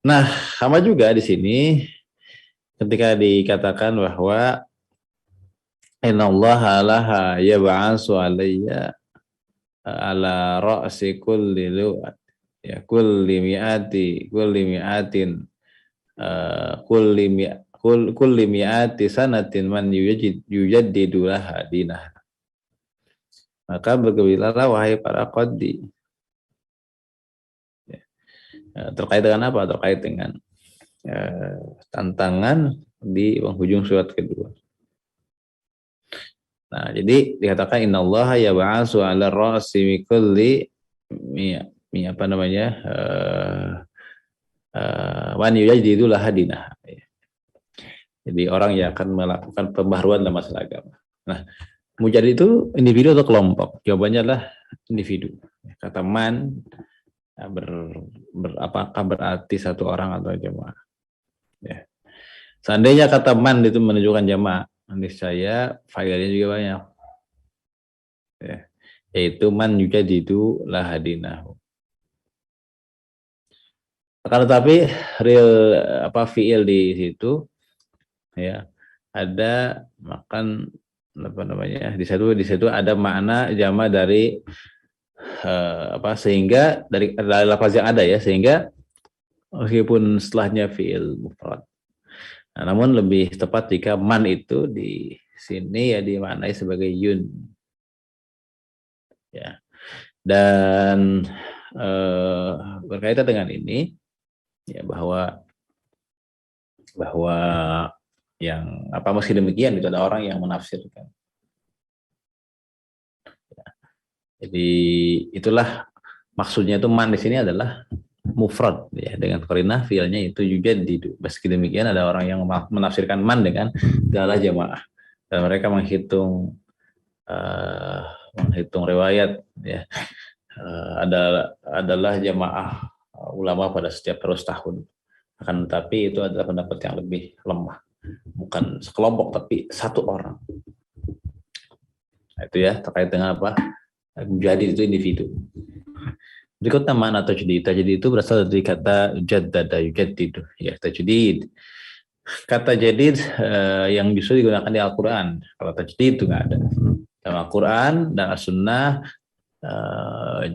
Nah, sama juga di sini ketika dikatakan bahwa innallaha laha yab'atsu 'alayya ala ra'si kulli ya kulli mi'atin kulli mi'ati sanatin man yujaddidu laha dinah. Maka bergembiralah wahai para qaddi. Terkait dengan apa? Terkait dengan tantangan di penghujung surat kedua. Nah, jadi dikatakan innallaha yab'atsu 'ala ra'si kulli apa namanya? Man yujaddidu laha dinah. Jadi orang yang akan melakukan pembaharuan dalam masalah agama. Nah, mujadid itu individu atau kelompok? Jawabannya adalah individu. Kata man apakah berarti satu orang atau jamaah? Ya. Seandainya kata man itu menunjukkan jamaah, niscaya faedahnya juga banyak. Ya. Yaitu man yujaddidu laha dinahu. Akan tetapi real fiil di situ ya ada makan apa namanya di situ ada makna jama dari sehingga dari lafaz yang ada ya, sehingga meskipun setelahnya fiil mufrad. Nah, namun lebih tepat jika man itu di sini ya dimaknai sebagai yun. Ya. Dan berkaitan dengan ini ya bahwa yang meski demikian itu ada orang yang menafsirkan. Ya. Jadi itulah maksudnya itu man di sini adalah mufrad ya, dengan qarinah fiilnya itu yujaddidu. Meski demikian ada orang yang menafsirkan man dengan dalah jamaah dan mereka menghitung riwayat ya adalah jamaah ulama pada setiap 100 tahun. Akan tetapi itu adalah pendapat yang lebih lemah. Bukan sekelompok tapi satu orang. Nah, itu ya terkait dengan apa? Jadi itu individu. Berikutnya makna tajdid. Tajdid itu berasal dari kata jaddada yujaddidu. Ya, tajdid. Kata jadid yang justru digunakan di Al-Quran. Kalau tajdid itu nggak ada. Dalam Al-Quran dan As-Sunnah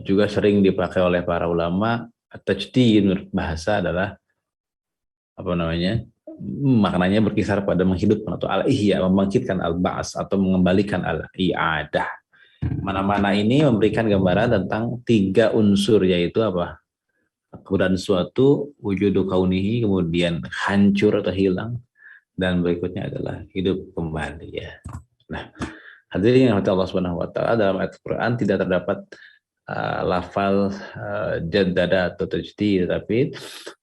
juga sering dipakai oleh para ulama. Tajdid menurut bahasa adalah maknanya berkisar pada menghidupkan atau al-ihya, membangkitkan al-ba'as atau mengembalikan al-i'adah. Mana-mana ini memberikan gambaran tentang 3 unsur, yaitu apa? Keberadaan suatu, wujudu kaunihi, kemudian hancur atau hilang, dan berikutnya adalah hidup kembali ya. Nah, hadirin yang Allah Subhanahu wa taala, dalam ayat Al-Qur'an tidak terdapat lafal jaddada atau tajdid, tapi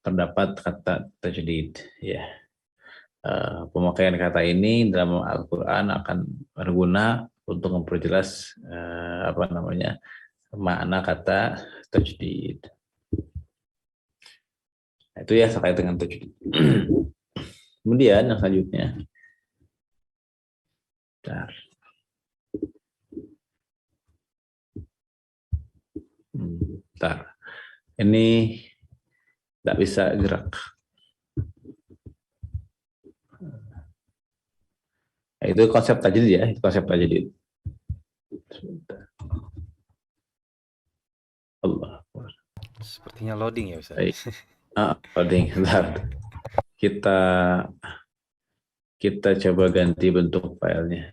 terdapat kata tajdid ya. Pemakaian kata ini dalam Al-Quran akan berguna untuk memperjelas makna kata tajdid. Itu ya terkait dengan tajdid. Kemudian yang selanjutnya, ini tidak bisa gerak. Itu konsep tajdid ya, itu konsep tajdid. Allah. Sepertinya loading ya Ustaz. Loading. Bentar. Kita coba ganti bentuk filenya.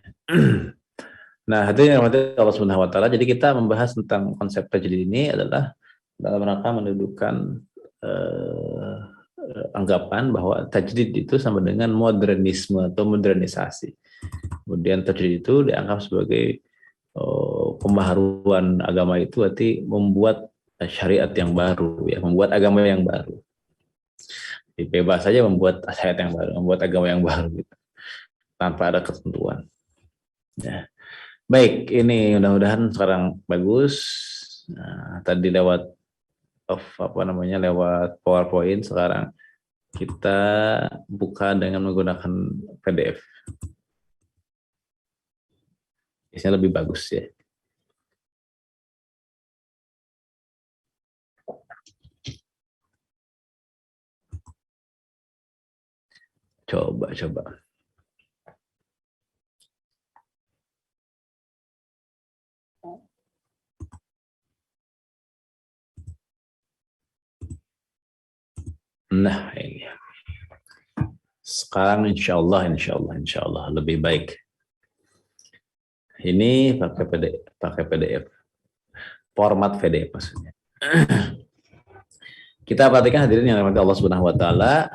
Nah, hadirin yang dirahmati Allah Subhanahu wa taala, jadi kita membahas tentang konsep tajdid ini adalah dalam rangka mendudukan anggapan bahwa tajdid itu sama dengan modernisme atau modernisasi. Kemudian tajdid itu dianggap sebagai pembaharuan agama, itu berarti membuat syariat yang baru ya, membuat agama yang baru. Bebas saja membuat syariat yang baru, membuat agama yang baru gitu. tanpa ada ketentuan. Ya. Baik, ini mudah-mudahan sekarang bagus. Nah, tadi lewat lewat PowerPoint, sekarang kita buka dengan menggunakan PDF. Biasanya lebih bagus ya. Coba. Nah, ini. Sekarang insya Allah lebih baik. Ini pakai PDF. Format PDF maksudnya. Kita perhatikan hadirin yang dirahmati Allah Subhanahu wa taala.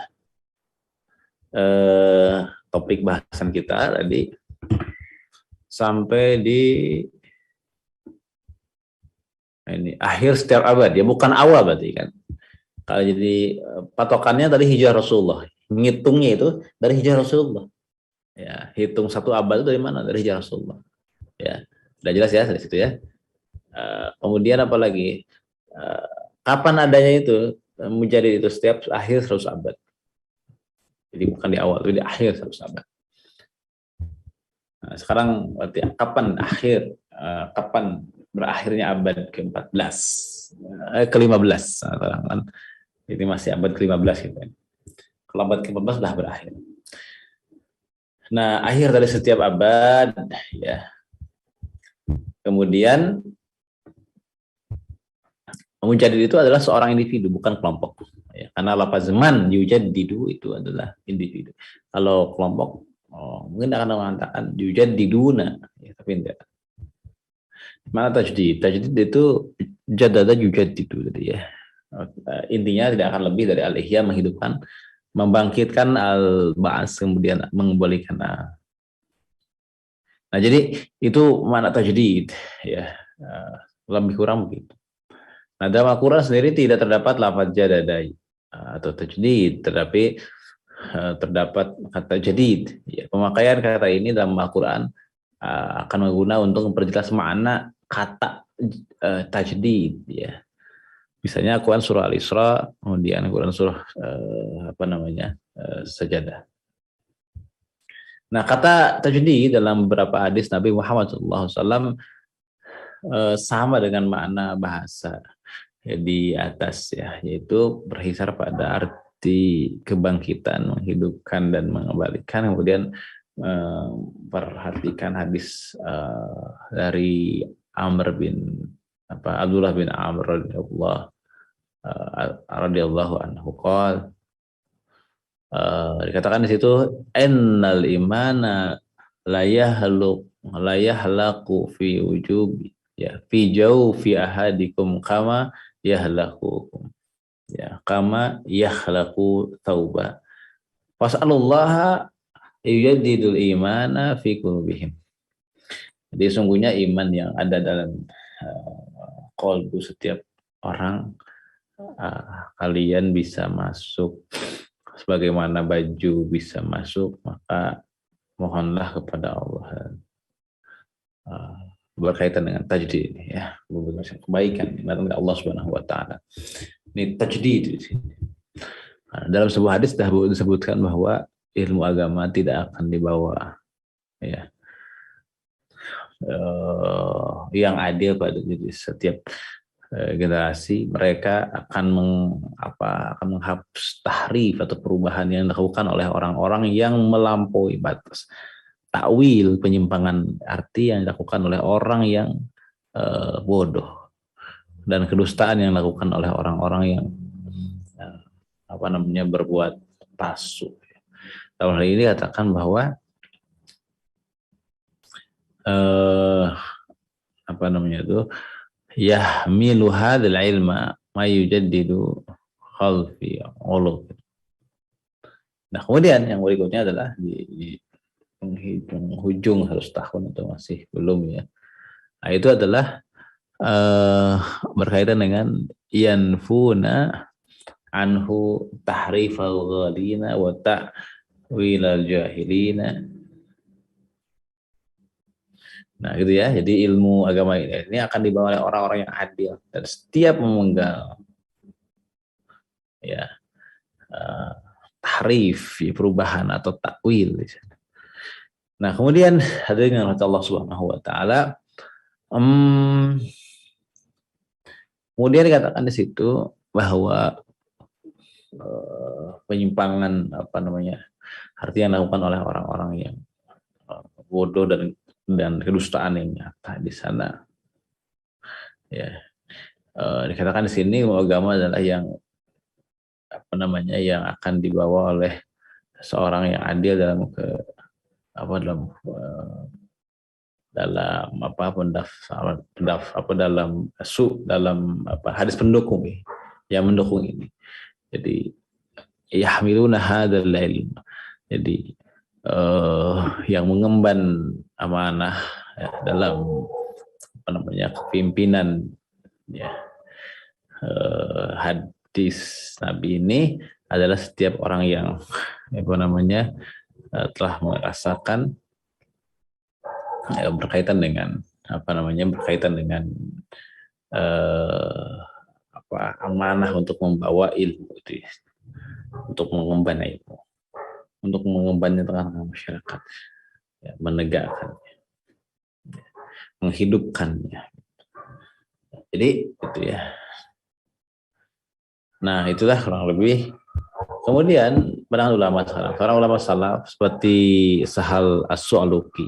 Topik bahasan kita tadi sampai di ini akhir setiap abad ya, bukan awal berarti kan. Kalau jadi patokannya dari hijrah Rasulullah, ngitungnya itu dari hijrah Rasulullah. Ya, hitung satu abad itu dari mana? Dari hijrah Rasulullah. Ya, udah jelas ya dari situ ya. Kemudian apa lagi? Kapan adanya itu menjadi itu setiap akhir 100 abad. Jadi bukan di awal, tapi di akhir 100 abad. Nah, sekarang berarti kapan berakhirnya abad ke-14, ke-15 kan. Ini masih abad ke-15 gitu. Kalau abad ke-14 sudah berakhir. Nah, akhir dari setiap abad ya. Kemudian mujadid itu adalah seorang individu, bukan kelompok. Ya, karena lafaz man yujaddidu itu adalah individu. Kalau kelompok mungkin akan mengatakan yujaddiduna, ya, tapi tidak. Mana tajdid? Tajdid itu jadada yujaddidu tadi ya. Intinya tidak akan lebih dari al-ihya, menghidupkan, membangkitkan, al-ba'ats, kemudian mengembalikan. Nah, jadi itu makna tajdid ya, lebih kurang begitu. Nah, dalam Al-Quran sendiri tidak terdapat lafaz jadadai atau tajdid, tetapi terdapat kata jadid. Ya, pemakaian kata ini dalam Al-Quran akan menggunakan untuk memperjelas makna kata tajdid ya. Misalnya Al-Quran surah Al-Isra, kemudian Al-Quran surah Sajadah. Nah, kata tajdid dalam beberapa hadis Nabi Muhammad SAW sama dengan makna bahasa di atas ya, yaitu berkisar pada arti kebangkitan, menghidupkan dan mengembalikan. Kemudian perhatikan hadis dari Abdullah bin Amr radhiyallahu anhu qala, dikatakan di situ innal imana la yahlaqu fi wujubi ya fi jawfi ahadikum kama yahlaqukum ya kama yahlaqu tauba fas'alullaha yujaddidul imana fi qulubihim. Jadi sungguhnya iman yang ada dalam qalbu setiap orang, kalian bisa masuk sebagaimana baju bisa masuk, maka mohonlah kepada Allah berkaitan dengan tajdid ini ya, kebaikan datang dari Allah Subhanahu wa taala. Ini tajdid di sini. Dalam sebuah hadis disebutkan bahwa ilmu agama tidak akan dibawa ya yang adil pada diri setiap generasi. Mereka akan menghapus tahrif atau perubahan yang dilakukan oleh orang-orang yang melampaui batas, takwil, penyimpangan arti yang dilakukan oleh orang yang bodoh, dan kedustaan yang dilakukan oleh orang-orang yang berbuat palsu. Dalam hal ini katakan bahwa yahmilu hadzal ilma ma yujaddidu khalfi ulub. Nah, kemudian yang berikutnya adalah di penghujung 100 tahun atau masih belum ya. Nah, itu adalah berkaitan dengan yanfuna anhu tahrifal ghalina wa ta'wilal jahilina Nah, gitu ya. Jadi ilmu agama ini akan dibawa oleh orang-orang yang adil dan setiap memenggal ya tahrif, ya, perubahan atau takwil. Nah, kemudian hadirin yang Allah Subhanahu wa taala, kemudian dikatakan di situ bahwa penyimpangan apa namanya arti yang dilakukan oleh orang-orang yang bodoh dan kedustaan yang nyata di sana ya. Dikatakan di sini agama adalah yang apa namanya yang akan dibawa oleh seorang yang adil dalam dalam apa dalam apa hadis pendukung yang mendukung ini. Jadi yahmiluna hadzal ilm. Jadi yang mengemban amanah ya, dalam apa namanya kepimpinan ya, hadis Nabi ini adalah setiap orang yang apa namanya telah merasakan berkaitan dengan apa namanya apa amanah untuk membawa ilmu itu ya, untuk mengemban ilmu, untuk mengembannya tengah-tengah masyarakat, ya, menegakkannya, menghidupkannya. Jadi itu ya. Nah, itulah kurang lebih. Kemudian pandangan ulama salaf. Para ulama salaf seperti Sahal As-Su'aluki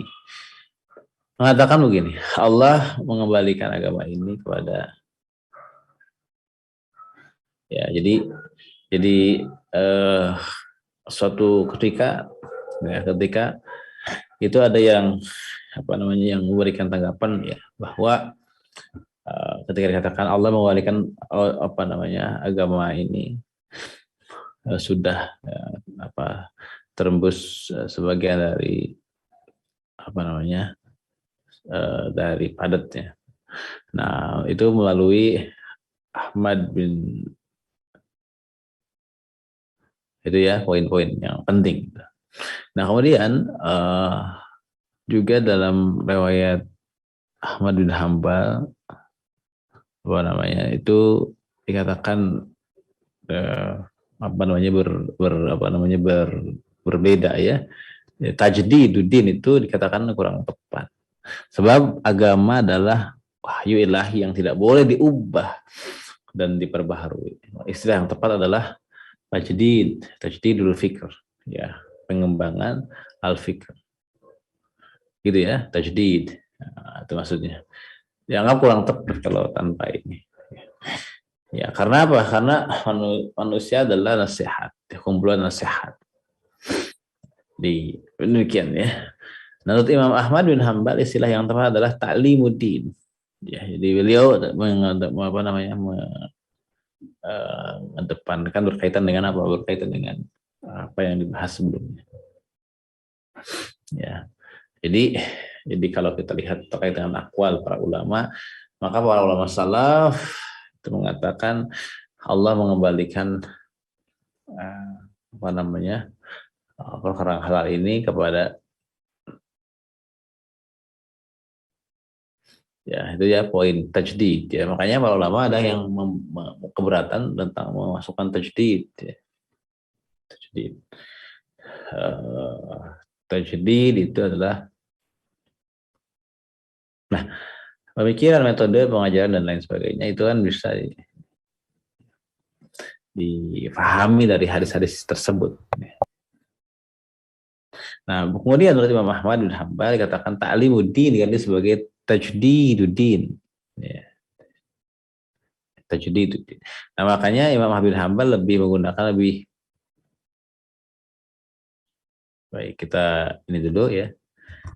mengatakan begini, Allah mengembalikan agama ini kepada ya jadi suatu ketika itu ada yang apa namanya yang memberikan tanggapan ya bahwa ketika dikatakan Allah mengembalikan apa namanya agama ini sudah apa terembus sebagian dari apa namanya dari padatnya. Nah, itu melalui Ahmad bin itu ya poin-poin yang penting. Nah, kemudian juga dalam riwayat Ahmad bin Hambal apa namanya itu dikatakan apa namanya berbeda ya. Tajdiduddin itu dikatakan kurang tepat. Sebab agama adalah wahyu ilahi yang tidak boleh diubah dan diperbaharui. Istilah yang tepat adalah tajdidul fikr, ya, pengembangan al-fikr. Gitu ya, tajdid. Nah, itu maksudnya. Dianggap kurang tepat kalau tanpa ini. Ya, karena apa? Karena manusia adalah nasihat, kumpulan nasihat. Demikian ya. Menurut Imam Ahmad bin Hambal istilah yang tepat adalah ta'limuddin. Ya, jadi beliau apa namanya mengedepankan berkaitan dengan apa? Berkaitan dengan apa yang dibahas sebelumnya. Ya. Jadi kalau kita lihat terkait dengan akwal para ulama, maka para ulama salaf itu mengatakan Allah mengembalikan apa namanya perkara halal ini kepada ya itu ya poin tajdid ya, makanya para ulama ada yang keberatan tentang memasukkan tajdid ya. Tajdid itu adalah pemikiran, metode pengajaran dan lain sebagainya itu kan bisa difahami dari hadis-hadis tersebut. Nah, kemudian menurut Imam Ahmad bin Hambal dikatakan ta'limuddin diganti sebagai tajdiduddin. Ya. Tajdiduddin. Nah, makanya Imam Ahmad bin Hambal lebih baik kita ini dulu ya.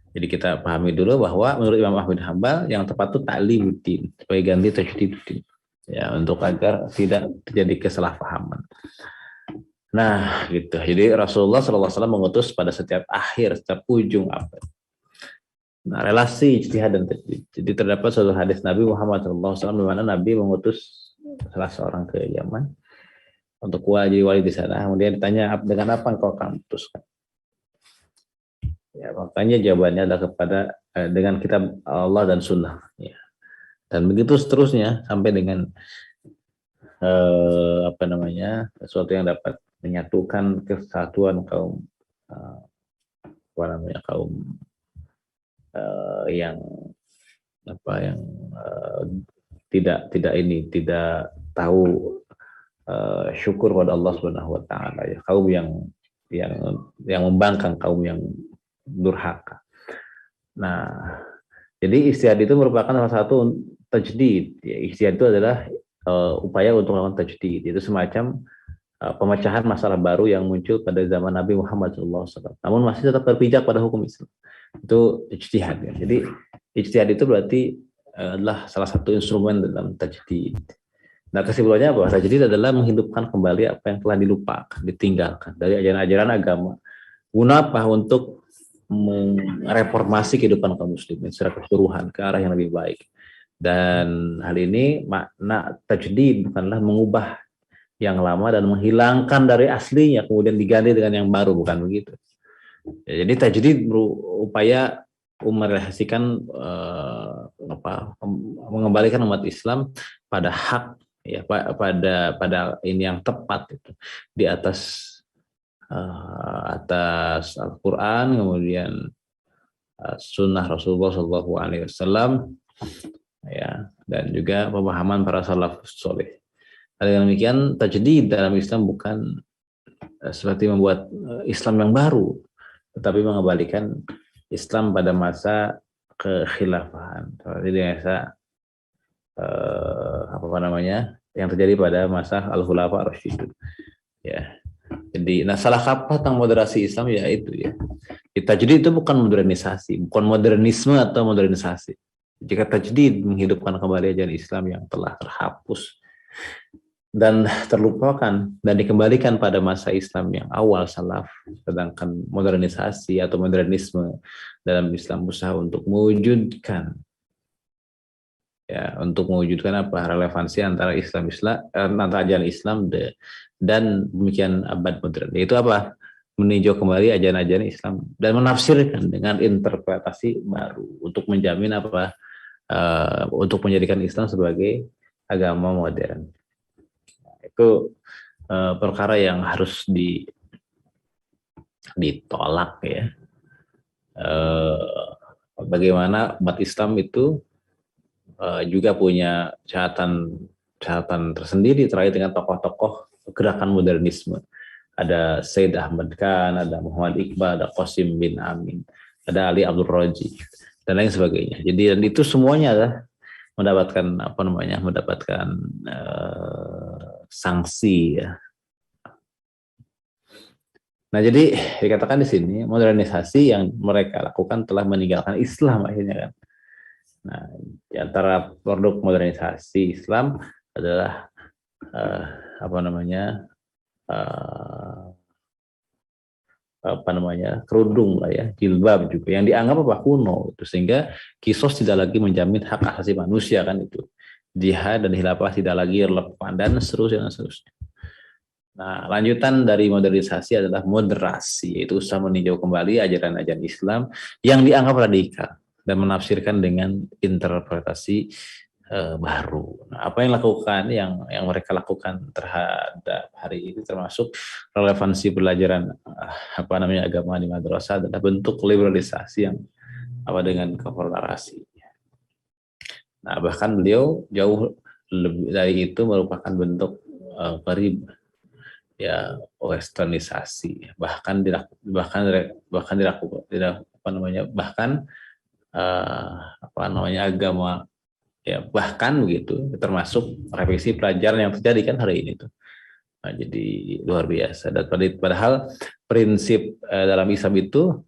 Jadi kita pahami dulu bahwa menurut Imam Ahmad bin Hambal yang tepat itu ta'limuddin sebagai ganti tajdiduddin. Ya, untuk agar tidak terjadi kesalahpahaman. Nah, gitu. Jadi Rasulullah SAW mengutus pada setiap ujung abad. Nah, relasi ijtihad dan tajdid. Jadi terdapat suatu hadis Nabi Muhammad SAW di mana Nabi mengutus salah seorang ke Yaman untuk jadi wali di sana. Kemudian ditanya, dengan apa engkau akan putuskan? Ya, makanya jawabannya adalah kepada dengan kitab Allah dan Sunnah. Ya. Dan begitu seterusnya sampai dengan apa namanya sesuatu yang dapat menyatukan kesatuan kaum apa namanya kaum yang apa yang tidak tahu syukur pada Allah Subhanahu wa taala, ya, kaum yang yang membangkang, kaum yang durhaka. Nah, jadi ijtihad itu merupakan salah satu tajdid. Ya, ijtihad itu adalah upaya untuk melakukan tajdid. Itu semacam pemecahan masalah baru yang muncul pada zaman Nabi Muhammad SAW. Namun masih tetap berpijak pada hukum Islam. Itu ijtihad. Ya. Jadi ijtihad itu berarti adalah salah satu instrumen dalam tajdid. Nah, kesimpulannya apa? Tajdid adalah menghidupkan kembali apa yang telah dilupakan, ditinggalkan dari ajaran-ajaran agama. Guna apa? Untuk mereformasi kehidupan kaum muslimin secara keseluruhan ke arah yang lebih baik. Dan hal ini makna tajdid bukanlah mengubah yang lama dan menghilangkan dari aslinya kemudian diganti dengan yang baru, bukan begitu. Ya, jadi tajdid berupaya merealisasikan mengembalikan umat Islam pada hak, ya, pada ini yang tepat itu di atas Al-Quran, kemudian sunnah Rasulullah SAW, ya, dan juga pemahaman para salafus soleh. Dengan demikian, tajdid dalam Islam bukan seperti membuat Islam yang baru, tetapi mengembalikan Islam pada masa kekhilafahan, seperti masa apa namanya yang terjadi pada masa Al-Khulafa Ar-Rasyidun. Ya. Jadi, nah salah kaprah tentang moderasi Islam ya itu ya. Tajdid itu bukan modernisasi, bukan modernisme atau modernisasi. Jika tajdid menghidupkan kembali ajaran Islam yang telah terhapus dan terlupakan dan dikembalikan pada masa Islam yang awal salaf, sedangkan modernisasi atau modernisme dalam Islam berusaha untuk mewujudkan apa relevansi antara antara ajaran Islam dan demikian abad modern, yaitu apa? Meninjau kembali ajaran-ajaran Islam dan menafsirkan dengan interpretasi baru untuk menjamin untuk menjadikan Islam sebagai agama modern. Itu perkara yang harus ditolak, ya. Bagaimana umat Islam itu juga punya catatan tersendiri terkait dengan tokoh-tokoh gerakan modernisme. Ada Said Ahmad Khan, ada Muhammad Iqbal, ada Qasim bin Amin, ada Ali Abdul Raji, dan lain sebagainya. Jadi dan itu semuanya adalah mendapatkan sanksi, ya. Nah, jadi dikatakan di sini modernisasi yang mereka lakukan telah meninggalkan Islam akhirnya, kan. Nah, di antara produk modernisasi Islam adalah kerudung lah, ya, jilbab juga yang dianggap kuno itu, sehingga kisos tidak lagi menjamin hak asasi manusia, kan, itu jihad dan khilafah tidak lagi relevan dan seterusnya. Nah, lanjutan dari modernisasi adalah moderasi, yaitu usaha meninjau kembali ajaran-ajaran Islam yang dianggap radikal dan menafsirkan dengan interpretasi baru. Nah, apa yang mereka lakukan terhadap hari ini termasuk relevansi pelajaran agama di madrasah adalah bentuk liberalisasi yang dengan kekorporasi. Nah, bahkan beliau jauh lebih dari itu merupakan bentuk westernisasi, bahkan agama, ya, bahkan begitu, termasuk revisi pelajaran yang terjadi, kan, hari ini tuh. Nah, jadi luar biasa. Dan padahal prinsip dalam Islam itu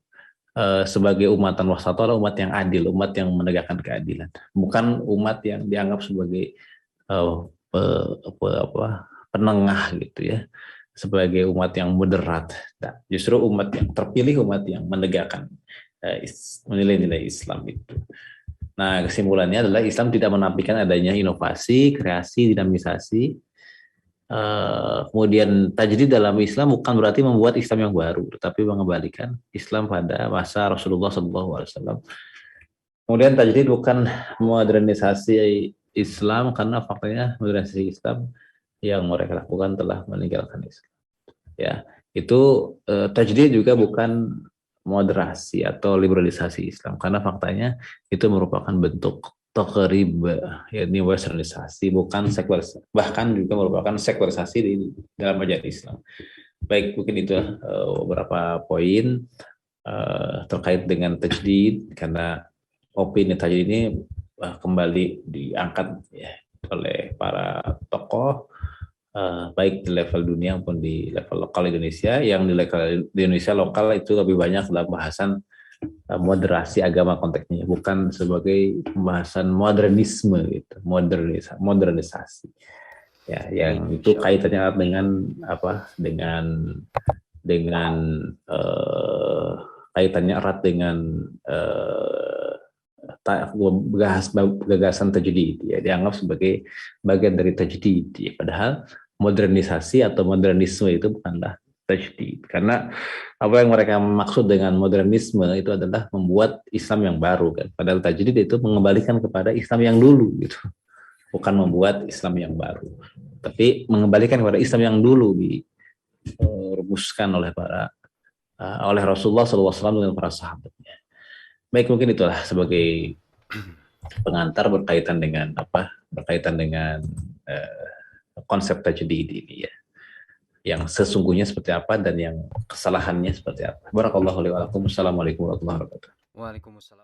sebagai umatan wasata adalah umat yang adil, umat yang menegakkan keadilan, bukan umat yang dianggap sebagai penengah gitu, ya, sebagai umat yang moderat. Nah, justru umat yang terpilih, umat yang menegakkan nilai-nilai Islam itu. Nah, kesimpulannya adalah Islam tidak menafikan adanya inovasi, kreasi, dinamisasi, Kemudian tajdid dalam Islam bukan berarti membuat Islam yang baru, tetapi mengembalikan Islam pada masa Rasulullah SAW. Kemudian tajdid bukan modernisasi Islam, karena faktanya modernisasi Islam yang mereka lakukan telah meninggalkan Islam. Ya, itu tajdid juga bukan moderasi atau liberalisasi Islam, karena faktanya itu merupakan bentuk takrib, yakni westernisasi, bukan sekularisasi, bahkan juga merupakan sekularisasi di dalam ajaran Islam. Baik, mungkin itu beberapa poin terkait dengan tajdid, karena opini tajdid ini kembali diangkat ya oleh para tokoh baik di level dunia maupun di level lokal Indonesia. Yang di level di Indonesia lokal itu lebih banyak dalam bahasan moderasi agama konteksnya, bukan sebagai pembahasan modernisme gitu, modernisasi. Ya, yang itu kaitannya dengan apa? Dengan kaitannya erat dengan gagasan tajdid, ya dianggap sebagai bagian dari tajdid, ya, padahal modernisasi atau modernisme itu bukanlah tajdid, karena apa yang mereka maksud dengan modernisme itu adalah membuat Islam yang baru, kan, padahal tajdid itu mengembalikan kepada Islam yang dulu gitu, bukan membuat Islam yang baru, tapi mengembalikan kepada Islam yang dulu dirumuskan oleh Rasulullah SAW dengan para sahabatnya. Baik, mungkin itulah sebagai pengantar berkaitan dengan konsep tajdid ini, ya, yang sesungguhnya seperti apa dan yang kesalahannya seperti apa. Barakallahu li wa lakum. Assalamualaikum warahmatullahi wabarakatuh. Waalaikumsalam.